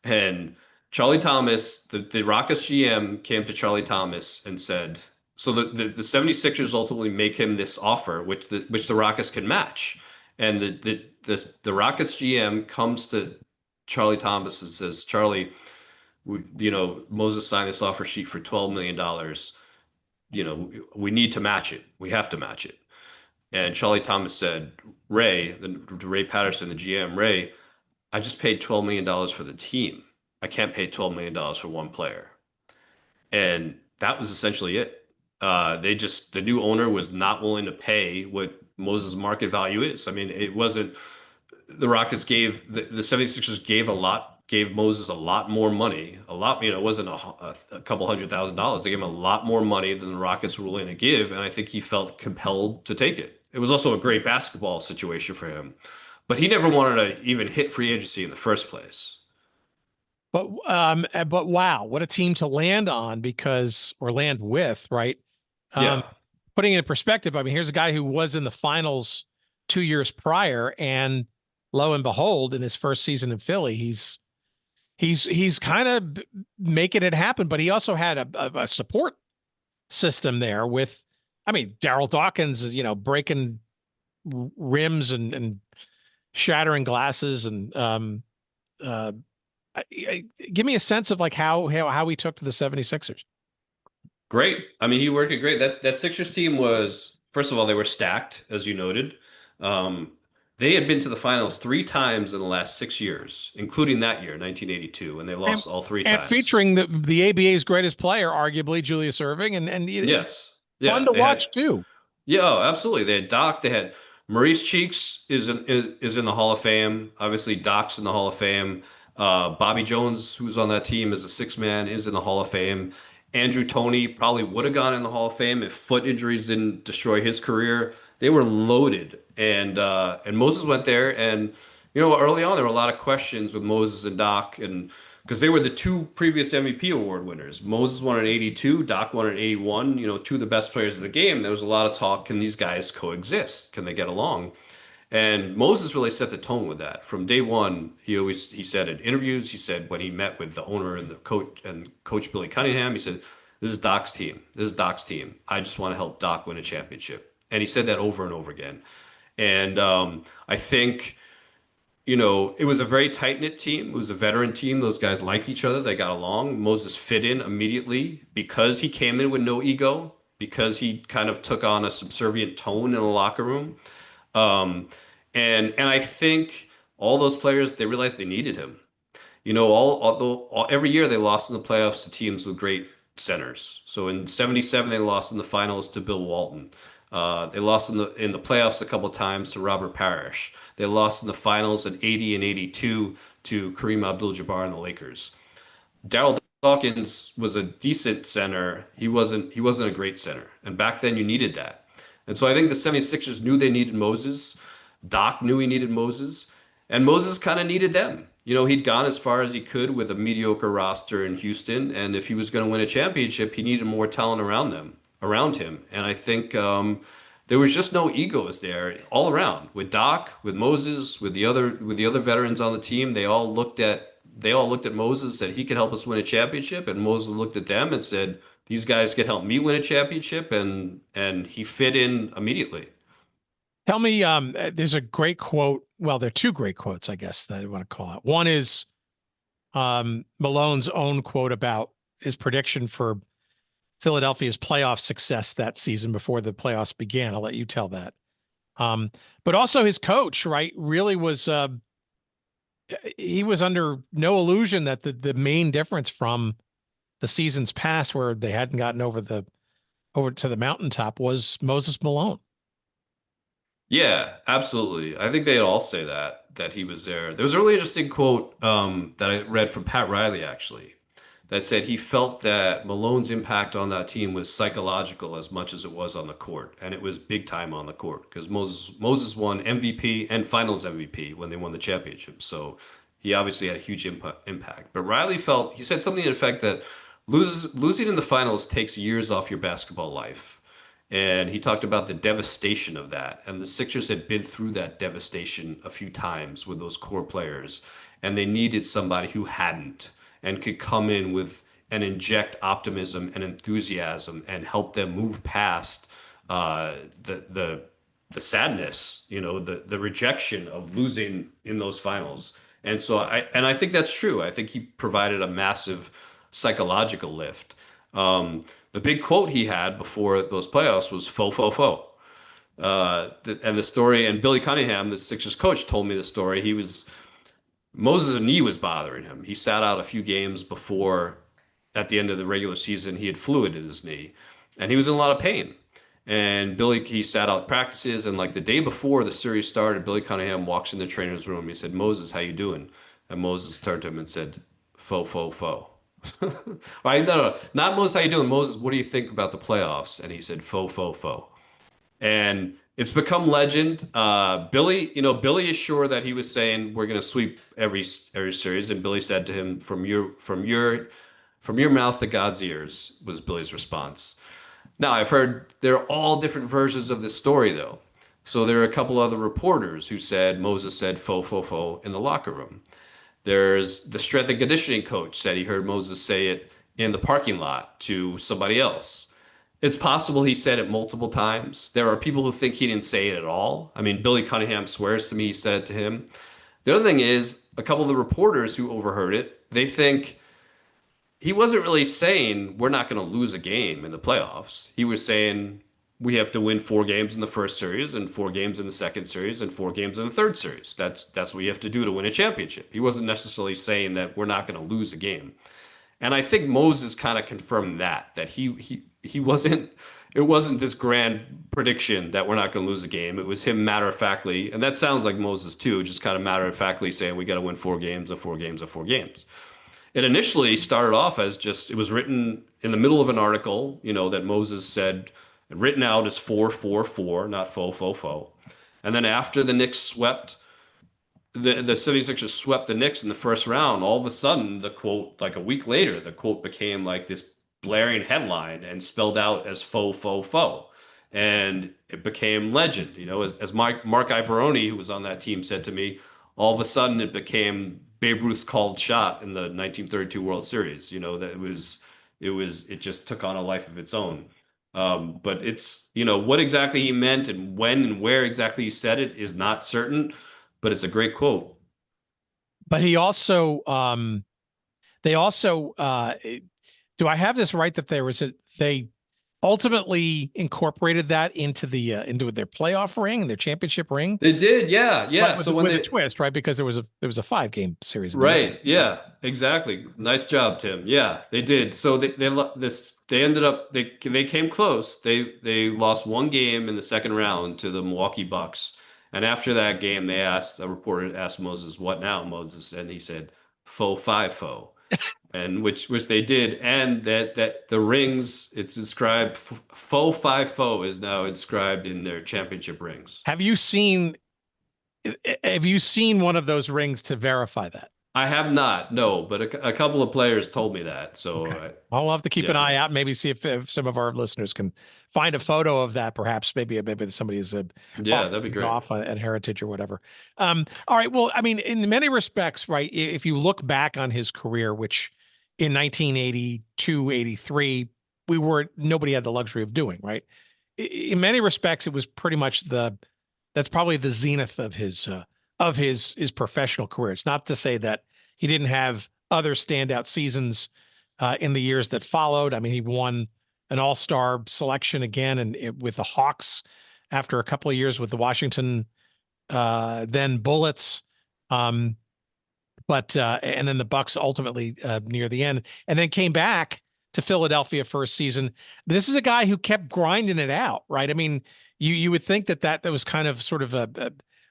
And Charlie Thomas, the Rockets GM came to Charlie Thomas and said, so the 76ers ultimately make him this offer, which the Rockets can match. And the Rockets GM comes to Charlie Thomas and says, Charlie, Moses signed this offer sheet for $12 million. We need to match it. We have to match it. And Charlie Thomas said, Ray Patterson, the GM, Ray, I just paid $12 million for the team. I can't pay $12 million for one player. And that was essentially it. The new owner was not willing to pay what Moses' market value is. I mean, it wasn't, the Rockets the 76ers gave Moses a lot more money. It wasn't a couple $100,000. They gave him a lot more money than the Rockets were willing to give. And I think he felt compelled to take it. It was also a great basketball situation for him, but he never wanted to even hit free agency in the first place. But wow, what a team to land on land with, right? Yeah. Putting it in perspective, I mean, here's a guy who was in the finals 2 years prior, and lo and behold, in his first season in Philly, he's kind of making it happen. But he also had a support system there with, I mean, Darryl Dawkins, breaking rims and shattering glasses, and give me a sense of like how he took to the 76ers. Great. I mean, he worked it great. That Sixers team was, first of all, they were stacked, as you noted. They had been to the finals 3 times in the last 6 years, including that year, 1982, and they lost all 3 times. And featuring the ABA's greatest player, arguably Julius Erving, and yes, fun to watch too. Yeah, oh, absolutely. They had Doc. They had Maurice Cheeks is in the Hall of Fame. Obviously, Doc's in the Hall of Fame. Bobby Jones, who's on that team as a 6th man, is in the Hall of Fame. Andrew Toney probably would have gone in the Hall of Fame if foot injuries didn't destroy his career. They were loaded, and Moses went there. And early on there were a lot of questions with Moses and Doc, and because they were the 2 previous MVP award winners. Moses won in '82, Doc won in '81. 2 of the best players in the game. There was a lot of talk: can these guys coexist? Can they get along? And Moses really set the tone with that from day one. He said in interviews, he said when he met with the owner and the coach Billy Cunningham, he said, "This is Doc's team. This is Doc's team. I just want to help Doc win a championship." And he said that over and over again. And I think, it was a very tight-knit team. It was a veteran team. Those guys liked each other. They got along. Moses fit in immediately because he came in with no ego, because he kind of took on a subservient tone in the locker room. And I think all those players, they realized they needed him. Every year they lost in the playoffs to teams with great centers. So in '77 they lost in the finals to Bill Walton. They lost in the playoffs a couple of times to Robert Parrish. They lost in the finals in '80 and '82 to Kareem Abdul-Jabbar and the Lakers. Darryl Dawkins was a decent center. He wasn't a great center. And back then you needed that. And so I think the 76ers knew they needed Moses. Doc knew he needed Moses. And Moses kind of needed them. He'd gone as far as he could with a mediocre roster in Houston. And if he was going to win a championship, he needed more talent around him. And I think there was just no egos there all around. With Doc, with Moses, with the other veterans on the team, they all looked at Moses, said he could help us win a championship. And Moses looked at them and said, these guys could help me win a championship, and he fit in immediately. Tell me, there's a great quote. Well, there are 2 great quotes, I guess, that I want to call out. One is Malone's own quote about his prediction for Philadelphia's playoff success that season before the playoffs began. I'll let you tell that. But also his coach, right, really was he was under no illusion that the main difference from the seasons past, where they hadn't gotten over to the mountaintop, was Moses Malone. Yeah, absolutely. I think they'd all say that he was there. There was a really interesting quote that I read from Pat Riley, actually, that said he felt that Malone's impact on that team was psychological as much as it was on the court, and it was big time on the court because Moses won MVP and Finals MVP when they won the championship. So he obviously had a huge impact. But Riley he said something to the effect that losing in the finals takes years off your basketball life. And he talked about the devastation of that. And the Sixers had been through that devastation a few times with those core players. And they needed somebody who hadn't and could come in with and inject optimism and enthusiasm and help them move past the sadness, the rejection of losing in those finals. And so I think that's true. I think he provided a massive psychological lift. The big quote he had before those playoffs was "faux, faux, faux." And the story, and Billy Cunningham, the Sixers coach, told me the story. Moses' knee was bothering him. He sat out a few games before, at the end of the regular season, he had fluid in his knee, and he was in a lot of pain. And he sat out practices, and like the day before the series started, Billy Cunningham walks in the trainer's room. He said, "Moses, how you doing?" And Moses turned to him and said, "Faux, faux, faux." Right? No, not Moses, how you doing? Moses, what do you think about the playoffs? And he said, "Faux, faux, faux." And it's become legend. Billy is sure that he was saying we're going to sweep every series, and Billy said to him, "From your mouth to God's ears," was Billy's response. Now, I've heard there are all different versions of this story, though. So there are a couple other reporters who said Moses said faux, faux, faux in the locker room. There's the strength and conditioning coach said he heard Moses say it in the parking lot to somebody else. It's possible he said it multiple times. There are people who think he didn't say it at all. I mean, Billy Cunningham swears to me he said it to him. The other thing is, a couple of the reporters who overheard it, they think he wasn't really saying we're not going to lose a game in the playoffs. He was saying we have to win 4 games in the first series and 4 games in the second series and 4 games in the third series. That's what you have to do to win a championship. He wasn't necessarily saying that we're not going to lose a game. And I think Moses kind of confirmed that he wasn't, it wasn't this grand prediction that we're not going to lose a game. It was him matter of factly, and that sounds like Moses too, just kind of matter of factly saying we got to win 4 games of 4 games of 4 games. It initially started off as just, it was written in the middle of an article, that Moses said, written out as 4-4-4, not faux, faux, faux. And then after the Knicks swept, the 76ers swept the Knicks in the first round, all of a sudden, the quote, like a week later, the quote became like this blaring headline and spelled out as faux, faux, faux. And it became legend, as Mark Ivoroni, who was on that team, said to me, all of a sudden it became Babe Ruth's called shot in the 1932 World Series. That it just took on a life of its own. But it's, what exactly he meant and when and where exactly he said it is not certain, but it's a great quote. But he also, do I have this right that they ultimately incorporated that into their playoff ring, their championship ring? They did, yeah. But with a twist, right? Because there was a 5-game series. Right. Yeah, exactly. Nice job, Tim. Yeah, they did. So they ended up, they came close. They lost 1 game in the second round to the Milwaukee Bucks. And after that game, a reporter asked Moses, "What now, Moses?" And he said, "Faux, 5-faux." And which they did, and that the rings, it's inscribed faux 5-0 is now inscribed in their championship rings. Have you seen one of those rings to verify that? I have not, no, but a couple of players told me that. So okay. I'll have to keep an eye out, maybe see if some of our listeners can find a photo of that. Perhaps maybe somebody is that'd be great, off at Heritage or whatever. All right. Well, I mean, in many respects, right, if you look back on his career, which in 1982, 83, nobody had the luxury of doing, right? In many respects, it was pretty much that's probably the zenith of his professional career. It's not to say that he didn't have other standout seasons in the years that followed. I mean, he won an all-star selection again and with the Hawks after a couple of years with the Washington then Bullets. But then the Bucks ultimately near the end, and then came back to Philadelphia first season. This is a guy who kept grinding it out, right? I mean, you would think that was kind of sort of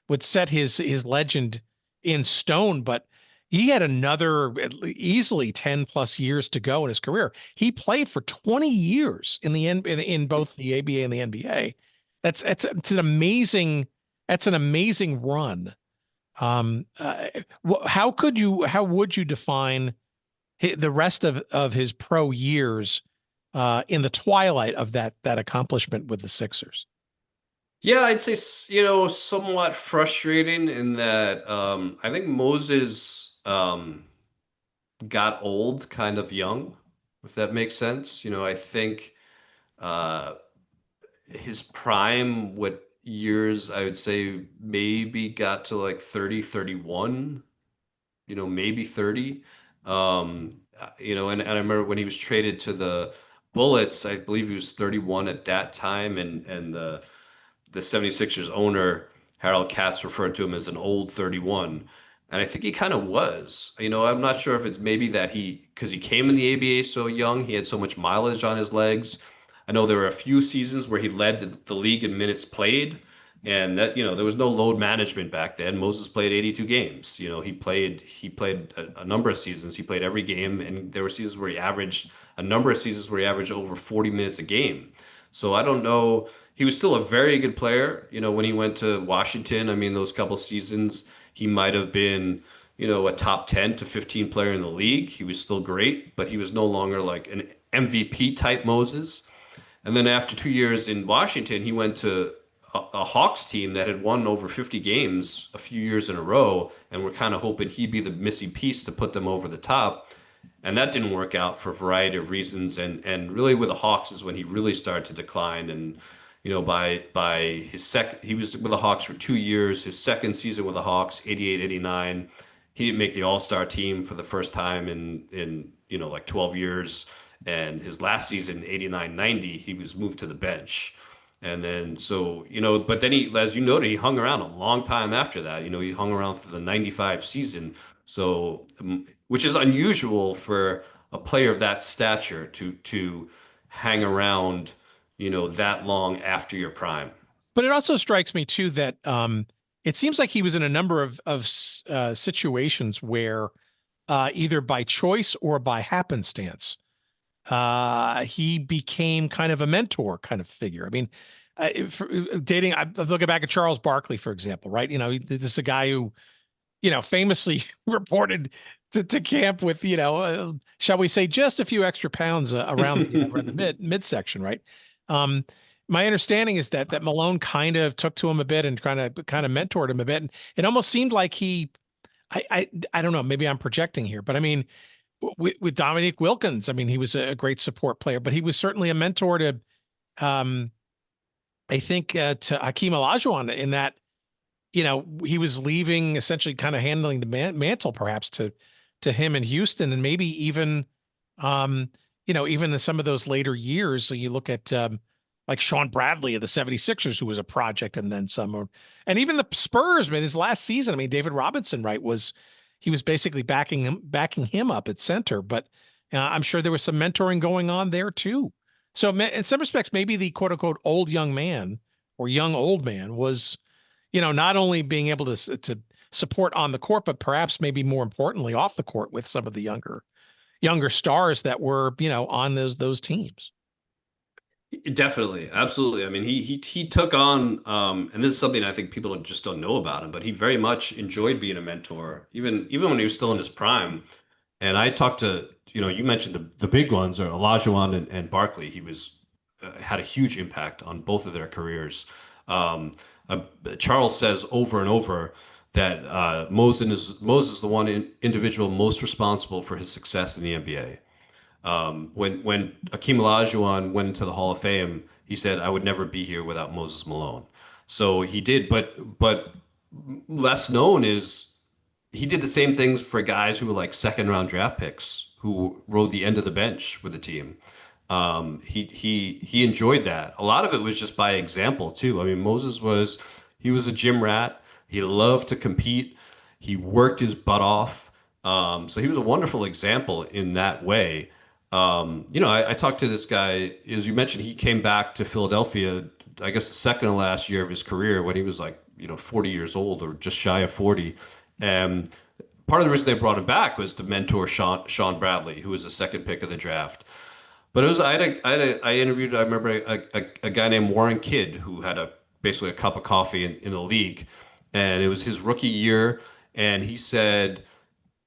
would set his legend in stone, but he had another easily 10 plus years to go in his career. He played for 20 years in both the ABA and the NBA. That's an amazing run. How would you define the rest of his pro years in the twilight of that accomplishment with the Sixers? Yeah, I'd say, somewhat frustrating in that I think Moses got old kind of young, if that makes sense. I think his prime, what years I would say maybe got to like 30, 31, maybe 30. And I remember when he was traded to the Bullets, I believe he was 31 at that time, and the 76ers owner, Harold Katz, referred to him as an old 31. And I think he kind of was. I'm not sure if it's maybe that because he came in the ABA so young, he had so much mileage on his legs. I know there were a few seasons where he led the league in minutes played, and that, there was no load management back then. Moses played 82 games. He played a number of seasons. He played every game, and there were seasons where he averaged over 40 minutes a game. So I don't know. He was still a very good player. When he went to Washington, I mean, those couple seasons, he might have been, a top 10 to 15 player in the league. He was still great, but he was no longer like an MVP type Moses. And then after 2 years in Washington, he went to a Hawks team that had won over 50 games a few years in a row, and we're kind of hoping he'd be the missing piece to put them over the top. And that didn't work out for a variety of reasons. And really with the Hawks is when he really started to decline. And by his second, he was with the Hawks for 2 years. His second season with the Hawks, 88, 89, he didn't make the All-Star team for the first time in like 12 years. And his last season, 89, 90, he was moved to the bench. And then, but then he, as you noted, he hung around a long time after that. He hung around for the 95 season. So, which is unusual for a player of that stature to hang around, that long after your prime. But it also strikes me too that it seems like he was in a number of situations where either by choice or by happenstance, he became kind of a mentor kind of figure. I mean, I'm looking back at Charles Barkley, for example, right? This is a guy who, famously reported to camp with, shall we say, just a few extra pounds around, around the midsection, right? My understanding is that Malone kind of took to him a bit and kind of mentored him a bit, and it almost seemed like I don't know, maybe I'm projecting here, but I mean, with Dominique Wilkins, I mean, he was a great support player, but he was certainly a mentor to, I think, to Hakeem Olajuwon in that, he was leaving, essentially kind of handling the mantle perhaps to him in Houston, and maybe even, even in some of those later years. So you look at like Sean Bradley of the 76ers, who was a project, and then some, and even the Spurs, man, his last season, I mean, David Robinson, right, he was basically backing him up at center, but I'm sure there was some mentoring going on there too. So in some respects, maybe the quote unquote old young man or young old man was, not only being able to support on the court, but perhaps maybe more importantly off the court with some of the younger stars that were, on those teams. Definitely, absolutely. I mean, he took on, and this is something I think people just don't know about him, but he very much enjoyed being a mentor, even when he was still in his prime. And I talked to, you mentioned the big ones are Olajuwon and Barkley. He was had a huge impact on both of their careers. Charles says over and over that Moses is the one individual most responsible for his success in the NBA. When Hakeem Olajuwon went into the Hall of Fame, he said, "I would never be here without Moses Malone." So he did, but less known is he did the same things for guys who were like second round draft picks who rode the end of the bench with the team. He enjoyed that. A lot of it was just by example too. I mean, Moses was a gym rat. He loved to compete. He worked his butt off. So he was a wonderful example in that way. I talked to this guy, as you mentioned, he came back to Philadelphia, I guess the second to last year of his career when he was like, 40 years old or just shy of 40. And part of the reason they brought him back was to mentor Sean Bradley, who was the second pick of the draft. But I interviewed, I remember a guy named Warren Kidd who had basically a cup of coffee in the league, and it was his rookie year. And he said,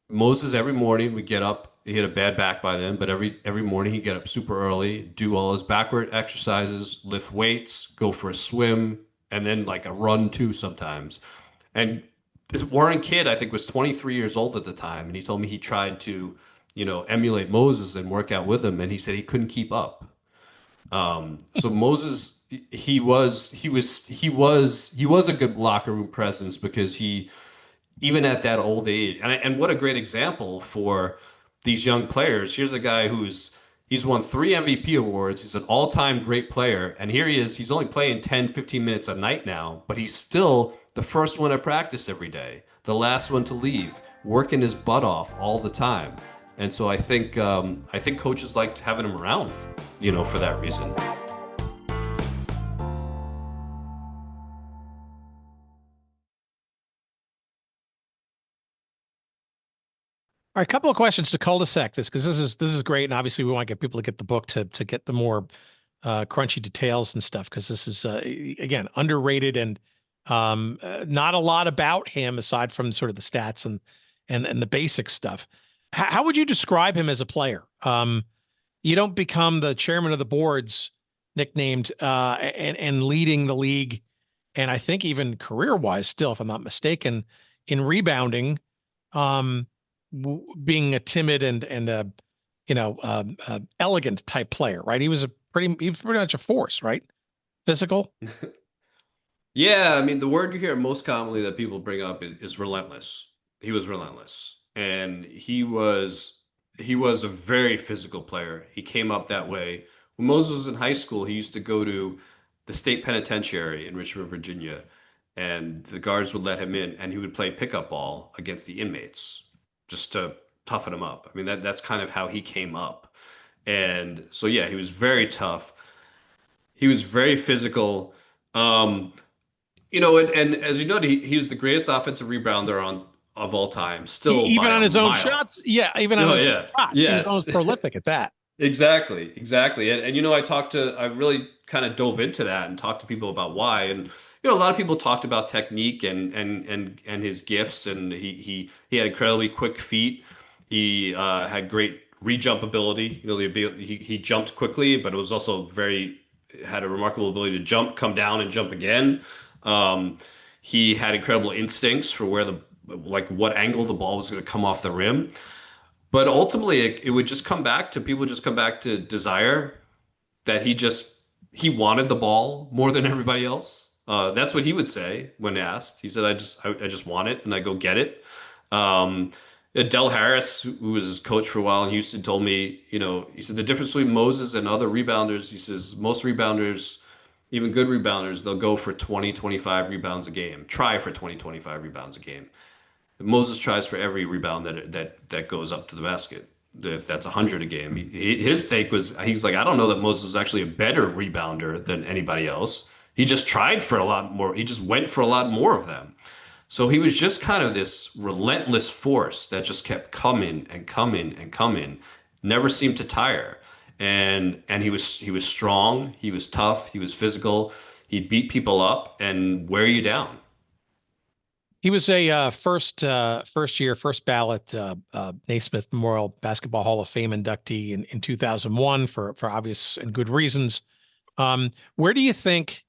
Moses every morning would get up. He had a bad back by then, but every morning he'd get up super early, do all his backward exercises, lift weights, go for a swim, and then like a run too sometimes. And this Warren Kidd, I think, was 23 years old at the time, and he told me he tried to, emulate Moses and work out with him, and he said he couldn't keep up. So Moses, he was a good locker room presence because even at that old age, and what a great example for these young players. Here's a guy he's won 3 MVP awards. He's an all-time great player. And here he is. He's only playing 10, 15 minutes a night now, but he's still the first one at practice every day, the last one to leave, working his butt off all the time. And so I think coaches liked having him around, for that reason. All right, a couple of questions to cul-de-sac this, because this is great, and obviously we want to get people to get the book to get the more crunchy details and stuff, because this is again underrated and not a lot about him aside from sort of the stats and the basic stuff. How would you describe him as a player? You don't become the chairman of the boards nicknamed, and leading the league, and I think even career-wise still, if I'm not mistaken, in rebounding, being a timid and a, elegant type player, right? He was pretty much a force, right? Physical. Yeah, I mean, the word you hear most commonly that people bring up is relentless. He was relentless, and he was a very physical player. He came up that way. When Moses was in high school, he used to go to the state penitentiary in Richmond, Virginia, and the guards would let him in, and he would play pickup ball against the inmates just to toughen him up. I mean, that's kind of how he came up. And so, yeah, he was very tough. He was very physical. Um, and as you know, he was the greatest offensive rebounder of all time, still Even by on a his own mile. shots. Yeah. Even on Oh, his own yeah. shots. He was Yes. almost prolific at that. Exactly. Exactly. And I really kind of dove into that and talked to people about why. And, a lot of people talked about technique and his gifts. And he had incredibly quick feet. He had great re-jump ability. He jumped quickly, but it was also had a remarkable ability to jump, come down, and jump again. Um, he had incredible instincts for what angle the ball was going to come off the rim. But ultimately, it would just come back to people just come back to desire, that he wanted the ball more than everybody else. That's what he would say when asked. He said, I just want it and I go get it. Um, Del Harris, who was his coach for a while in Houston, told me, he said the difference between Moses and other rebounders, he says most rebounders, even good rebounders, they'll go for 20, 25 rebounds a game, try for 20, 25 rebounds a game. Moses tries for every rebound that goes up to the basket. If that's 100 a game, his take was, he's like, I don't know that Moses was actually a better rebounder than anybody else. He just tried for a lot more. He just went for a lot more of them. So he was just kind of this relentless force that just kept coming and coming and coming, never seemed to tire. And he was strong, he was tough, he was physical. He'd beat people up and wear you down. He was a first ballot Naismith Memorial Basketball Hall of Fame inductee in 2001 for obvious and good reasons. Where do you think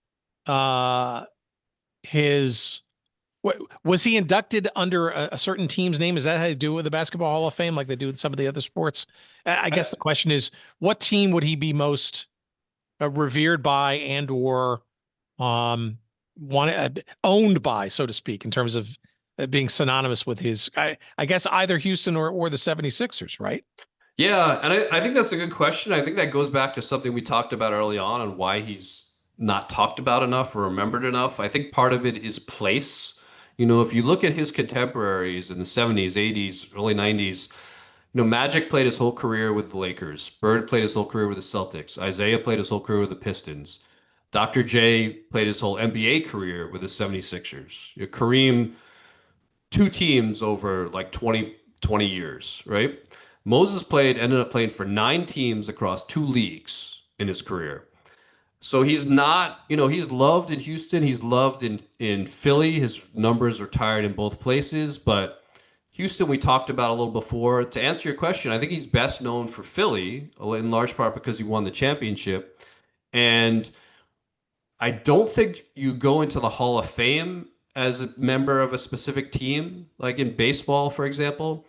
was he inducted under a certain team's name? Is that how they do it with the Basketball Hall of Fame, like they do with some of the other sports? I guess the question is, what team would he be most revered by and/or owned by, so to speak, in terms of being synonymous with his, I guess either Houston or the 76ers, right? Yeah, and I think that's a good question. I think that goes back to something we talked about early on why he's not talked about enough or remembered enough. I think part of it is place. If you look at his contemporaries in the 70s, 80s, early 90s, Magic played his whole career with the Lakers. Bird played his whole career with the Celtics. Isaiah played his whole career with the Pistons. Dr. J played his whole NBA career with the 76ers. Kareem, two teams over like 20 years, right? Moses ended up playing for 9 teams across 2 leagues in his career. So he's not, he's loved in Houston. He's loved in Philly. His numbers are tied in both places. But Houston, we talked about a little before. To answer your question, I think he's best known for Philly, in large part because he won the championship. And I don't think you go into the Hall of Fame as a member of a specific team, like in baseball, for example.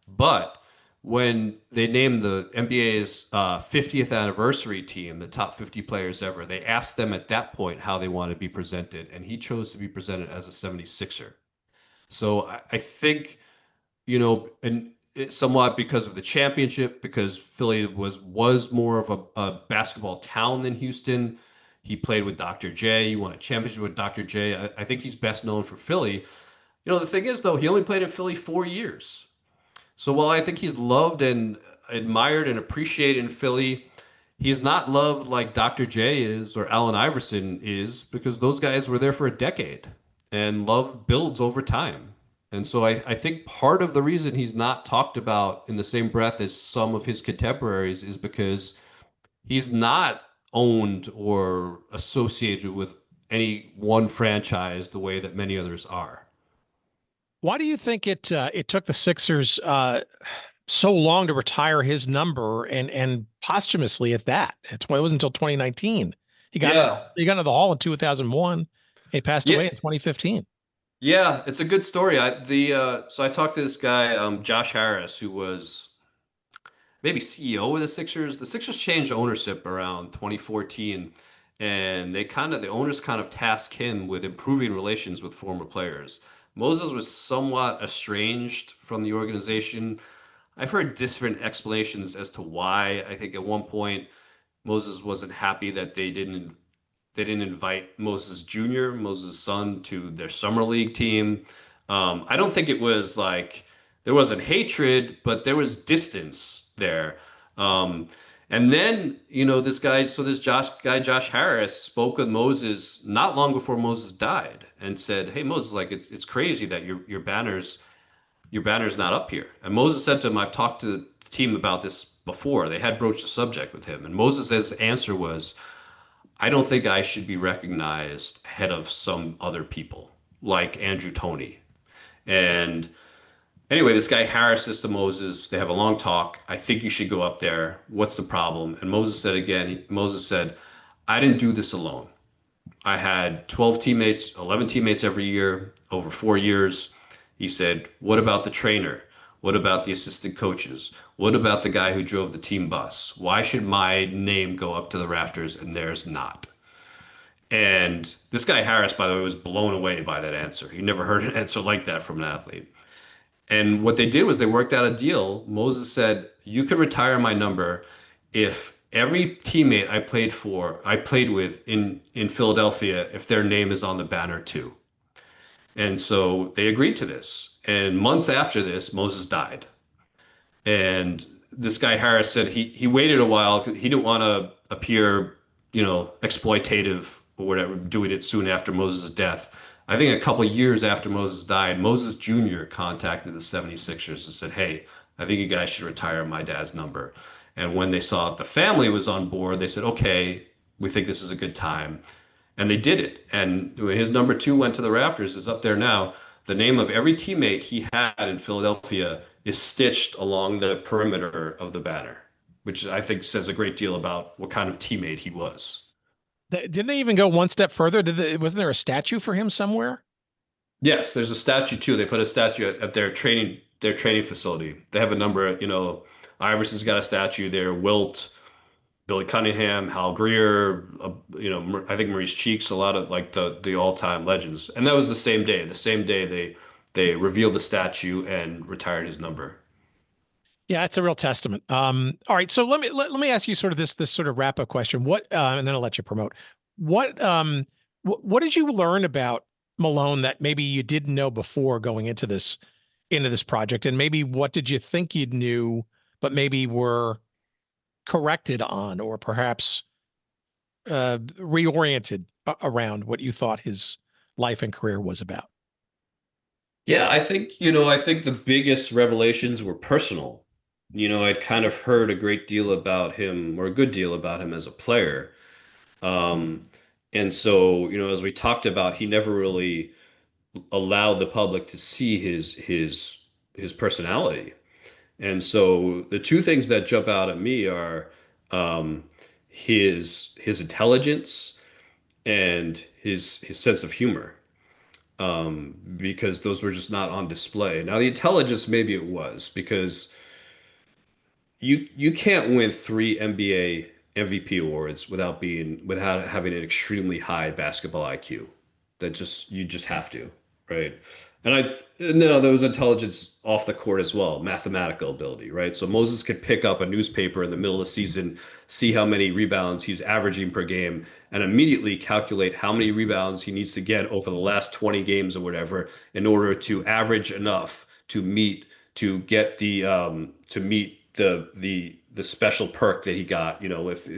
But when they named the NBA's 50th anniversary team, the top 50 players ever, they asked them at that point how they wanted to be presented, and he chose to be presented as a 76er. So I think, and somewhat because of the championship, because Philly was more of a basketball town than Houston. He played with Dr. J. He won a championship with Dr. J. I think he's best known for Philly. The thing is, though, he only played in Philly 4 years. So while I think he's loved and admired and appreciated in Philly, he's not loved like Dr. J is or Allen Iverson is, because those guys were there for a decade, and love builds over time. And so I think part of the reason he's not talked about in the same breath as some of his contemporaries is because he's not owned or associated with any one franchise the way that many others are. Why do you think it took the Sixers so long to retire his number and posthumously at that? It wasn't until 2019 He got into the Hall in 2001. He passed away in 2015. Yeah, it's a good story. So I talked to this guy, Josh Harris, who was maybe CEO of the Sixers. The Sixers changed ownership around 2014, and the owners kind of tasked him with improving relations with former players. Moses was somewhat estranged from the organization. I've heard different explanations as to why. I think at one point Moses wasn't happy that they didn't invite Moses Jr., Moses' son, to their summer league team. I don't think it was like there wasn't hatred, but there was distance there. And then, Josh Harris spoke with Moses not long before Moses died and said, "Hey, Moses, like it's crazy that your banner's not up here." And Moses said to him, "I've talked to the team about this before." They had broached the subject with him, and Moses' answer was, "I don't think I should be recognized ahead of some other people like Andrew Toney." And anyway, this guy Harris says to Moses, they have a long talk. "I think you should go up there. What's the problem?" And Moses said, "I didn't do this alone. I had 12 teammates, 11 teammates every year over 4 years." He said, "What about the trainer? What about the assistant coaches? What about the guy who drove the team bus? Why should my name go up to the rafters and theirs not?" And this guy Harris, by the way, was blown away by that answer. He never heard an answer like that from an athlete. And what they did was they worked out a deal. Moses said, "You can retire my number if every teammate I played with in Philadelphia, if their name is on the banner too." And so they agreed to this. And months after this, Moses died. And this guy Harris said he waited a while. He didn't want to appear, exploitative or whatever, doing it soon after Moses' death. I think a couple of years after Moses died, Moses Jr. contacted the 76ers and said, "Hey, I think you guys should retire my dad's number." And when they saw that the family was on board, they said, "Okay, we think this is a good time." And they did it. And when his number 2 went to the rafters, is up there now. The name of every teammate he had in Philadelphia is stitched along the perimeter of the banner, which I think says a great deal about what kind of teammate he was. Didn't they even go one step further? Wasn't there a statue for him somewhere? Yes, there's a statue too. They put a statue at their training facility. They have a number, Iverson's got a statue there, Wilt, Billy Cunningham, Hal Greer, I think Maurice Cheeks, a lot of like the all-time legends. And that was the same day. The same day they revealed the statue and retired his number. Yeah, it's a real testament. All right, so let me ask you sort of this sort of wrap-up question. And then I'll let you promote. What did you learn about Malone that maybe you didn't know before going into this project? And maybe what did you think you knew, but maybe were corrected on, or perhaps reoriented around what you thought his life and career was about? Yeah, I think the biggest revelations were personal. I'd kind of heard a great deal about him, or a good deal about him as a player. And so, as we talked about, he never really allowed the public to see his personality. And so the two things that jump out at me are his intelligence and his sense of humor, because those were just not on display. Now, the intelligence, maybe it was, because you can't win 3 NBA MVP awards without having an extremely high basketball IQ. You just have to, right? And there was intelligence off the court as well, mathematical ability, right? So Moses could pick up a newspaper in the middle of the season, see how many rebounds he's averaging per game, and immediately calculate how many rebounds he needs to get over the last 20 games or whatever in order to average enough to meet the special perk that he got. If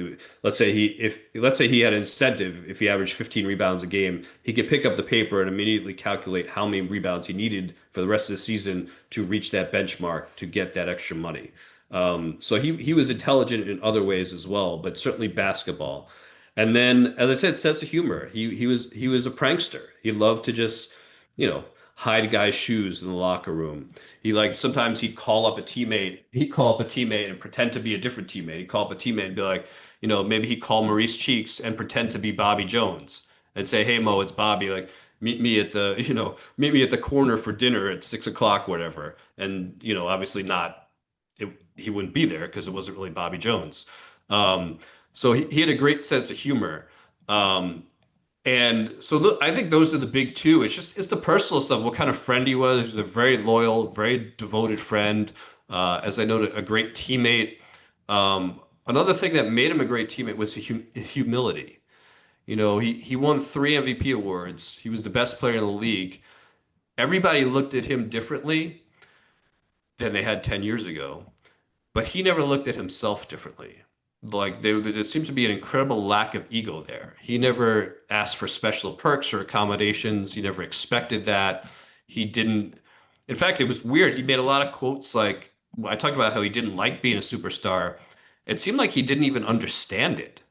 let's say he had incentive, if he averaged 15 rebounds a game, he could pick up the paper and immediately calculate how many rebounds he needed for the rest of the season to reach that benchmark to get that extra money. So he was intelligent in other ways as well, but certainly basketball. And then, as I said, sense of humor. He was a prankster. He loved to just, hide guys' shoes in the locker room. Sometimes he'd call up a teammate. And pretend to be a different teammate. He'd call up a teammate and be like, maybe he'd call Maurice Cheeks and pretend to be Bobby Jones and say, "Hey Mo, it's Bobby. Like, meet me at the corner for dinner at 6 o'clock, whatever." And obviously he wouldn't be there because it wasn't really Bobby Jones. So he had a great sense of humor. And so I think those are the big two. It's the personal stuff, what kind of friend he was. He was a very loyal, very devoted friend. As I noted, a great teammate. Another thing that made him a great teammate was humility. He won 3 MVP awards. He was the best player in the league. Everybody looked at him differently than they had 10 years ago, but he never looked at himself differently. Like there seems to be an incredible lack of ego there. He never asked for special perks or accommodations. He never expected that. He didn't. In fact, it was weird. He made a lot of quotes like, I talked about how he didn't like being a superstar. It seemed like he didn't even understand it.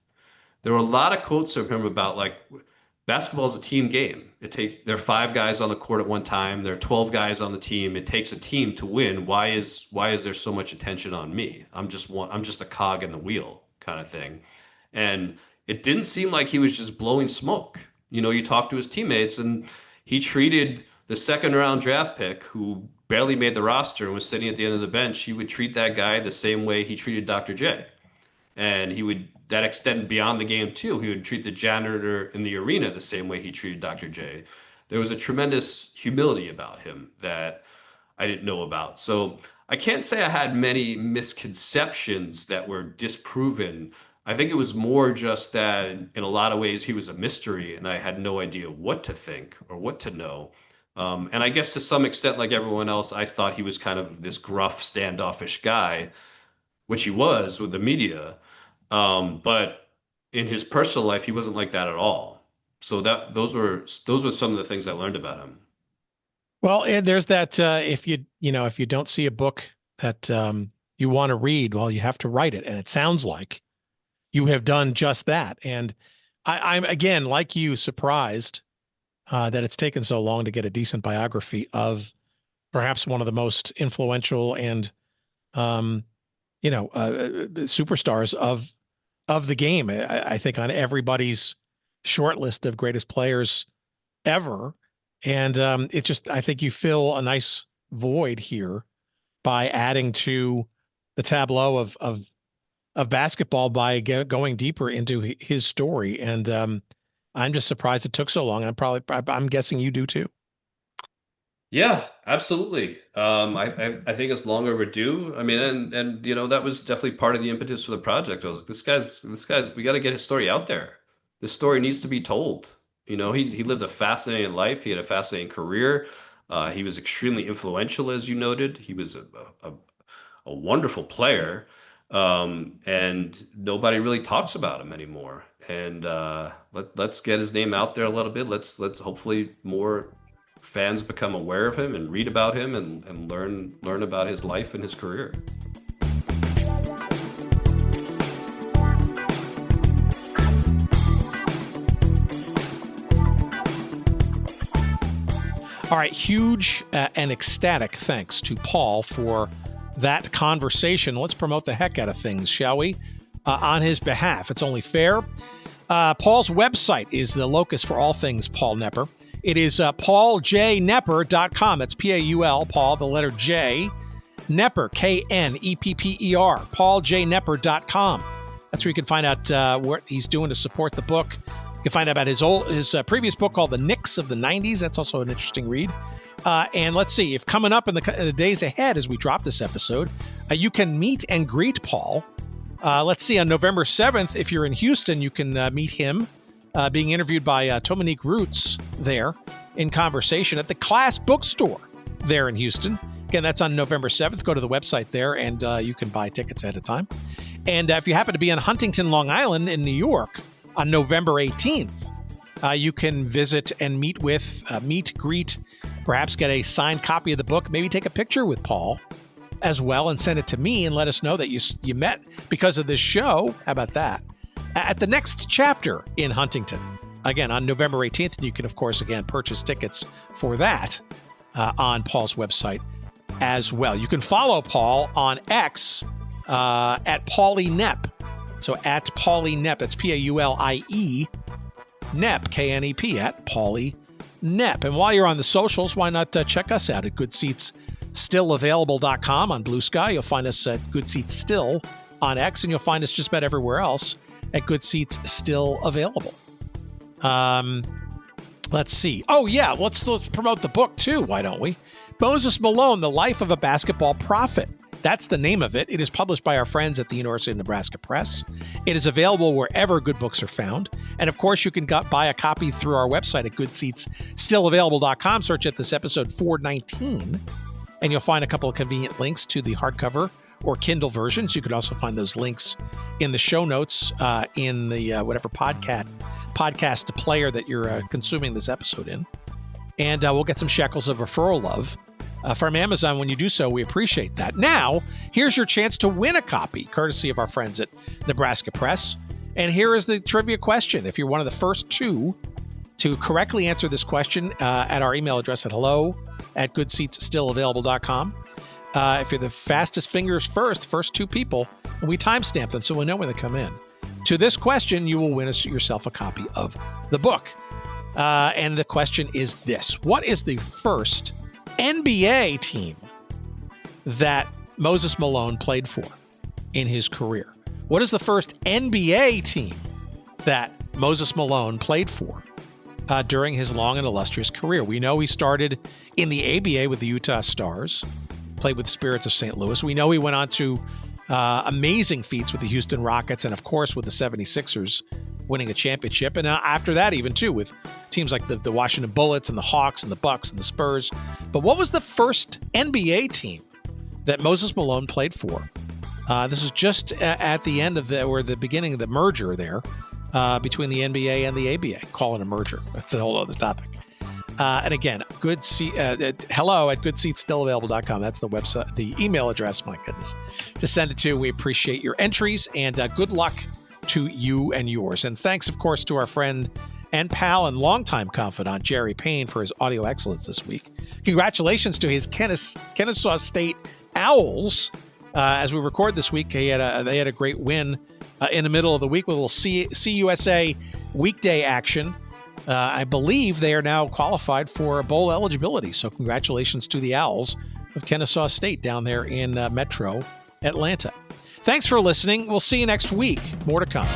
There were a lot of quotes from him about like, basketball is a team game. There are 5 guys on the court at one time. There are 12 guys on the team. It takes a team to win. Why is there so much attention on me? I'm just a cog in the wheel kind of thing. And it didn't seem like he was just blowing smoke. You talk to his teammates and he treated the 2nd round draft pick who barely made the roster and was sitting at the end of the bench. He would treat that guy the same way he treated Dr. J. And that extended beyond the game too. He would treat the janitor in the arena the same way he treated Dr. J. There was a tremendous humility about him that I didn't know about. So I can't say I had many misconceptions that were disproven. I think it was more just that in a lot of ways he was a mystery and I had no idea what to think or what to know. And I guess to some extent, like everyone else, I thought he was kind of this gruff, standoffish guy, which he was with the media. But in his personal life, he wasn't like that at all. So those were some of the things I learned about him. Well, and there's that, if you don't see a book that you want to read, well, you have to write it. And it sounds like you have done just that. And I'm, again, like you, surprised that it's taken so long to get a decent biography of perhaps one of the most influential and, superstars of the game. I think on everybody's short list of greatest players ever. And I think you fill a nice void here by adding to the tableau of basketball by going deeper into his story. And I'm just surprised it took so long. And I'm guessing you do too. Yeah, absolutely. I think it's long overdue. I mean, and that was definitely part of the impetus for the project. I was this guy's we got to get his story out there. This story needs to be told. He lived a fascinating life. He had a fascinating career. He was extremely influential, as you noted. He was a wonderful player, and nobody really talks about him anymore. And let's get his name out there a little bit. Let's hopefully more fans become aware of him and read about him and learn about his life and his career. All right, huge and ecstatic thanks to Paul for that conversation. Let's promote the heck out of things, shall we? On his behalf, it's only fair. Paul's website is the locus for all things Paul Knepper. It is pauljknepper.com. That's P-A-U-L, Paul, the letter J, Knepper, K-N-E-P-P-E-R, pauljknepper.com. That's where you can find out what he's doing to support the book. You can find out about his previous book called The Knicks of the 90s. That's also an interesting read. And let's see, if coming up in the days ahead as we drop this episode, you can meet and greet Paul. Let's see, on November 7th, if you're in Houston, you can meet him being interviewed by Dominique Roots there in conversation at the Class Bookstore there in Houston. Again, that's on November 7th. Go to the website there and you can buy tickets ahead of time. And if you happen to be in Huntington, Long Island in New York on November 18th, you can visit and meet, greet, perhaps get a signed copy of the book, maybe take a picture with Paul as well and send it to me and let us know that you met because of this show. How about that? At the next chapter in Huntington, again, on November 18th. And you can, of course, again, purchase tickets for that on Paul's website as well. You can follow Paul on X at Paulie Knep. So at Paulie Knep, that's Paulie Knep, K-N-E-P, at Paulie Knep. And while you're on the socials, why not check us out at goodseatsstillavailable.com on Blue Sky. You'll find us at Good Seats Still on X, and you'll find us just about everywhere else at Good Seats Still Available. Let's see. Oh, yeah, let's promote the book, too. Why don't we? Moses Malone, The Life of a Basketball Prophet. That's the name of it. It is published by our friends at the University of Nebraska Press. It is available wherever good books are found. And, of course, you can buy a copy through our website at goodseatsstillavailable.com. Search at this episode 419, and you'll find a couple of convenient links to the hardcover or Kindle versions. You could also find those links in the show notes in the whatever podcast player that you're consuming this episode in. And we'll get some shekels of referral love from Amazon when you do so. We appreciate that. Now, here's your chance to win a copy, courtesy of our friends at Nebraska Press. And here is the trivia question. If you're one of the first two to correctly answer this question at our email address at hello@goodseatsstillavailable.com, if you're the fastest fingers first two people, and we timestamp them so we'll know when they come in, to this question, you will win yourself a copy of the book. And the question is this: what is the first NBA team that Moses Malone played for in his career? What is the first NBA team that Moses Malone played for during his long and illustrious career? We know he started in the ABA with the Utah Stars, played with the Spirits of St. Louis. We know he went on to amazing feats with the Houston Rockets and, of course, with the 76ers, winning a championship. And after that, even, too, with teams like the Washington Bullets and the Hawks and the Bucks and the Spurs. But what was the first NBA team that Moses Malone played for? This was just at the end of the beginning of the merger there between the NBA and the ABA. Call it a merger. That's a whole other topic. And again, hello@goodseatsstillavailable.com. That's the website, the email address, my goodness, to send it to. We appreciate your entries, and good luck to you and yours. And thanks, of course, to our friend and pal and longtime confidant, Jerry Payne, for his audio excellence this week. Congratulations to his Kennesaw State Owls. As we record this week, they had a great win in the middle of the week with a little CUSA weekday action. I believe they are now qualified for bowl eligibility. So congratulations to the Owls of Kennesaw State down there in Metro Atlanta. Thanks for listening. We'll see you next week. More to come.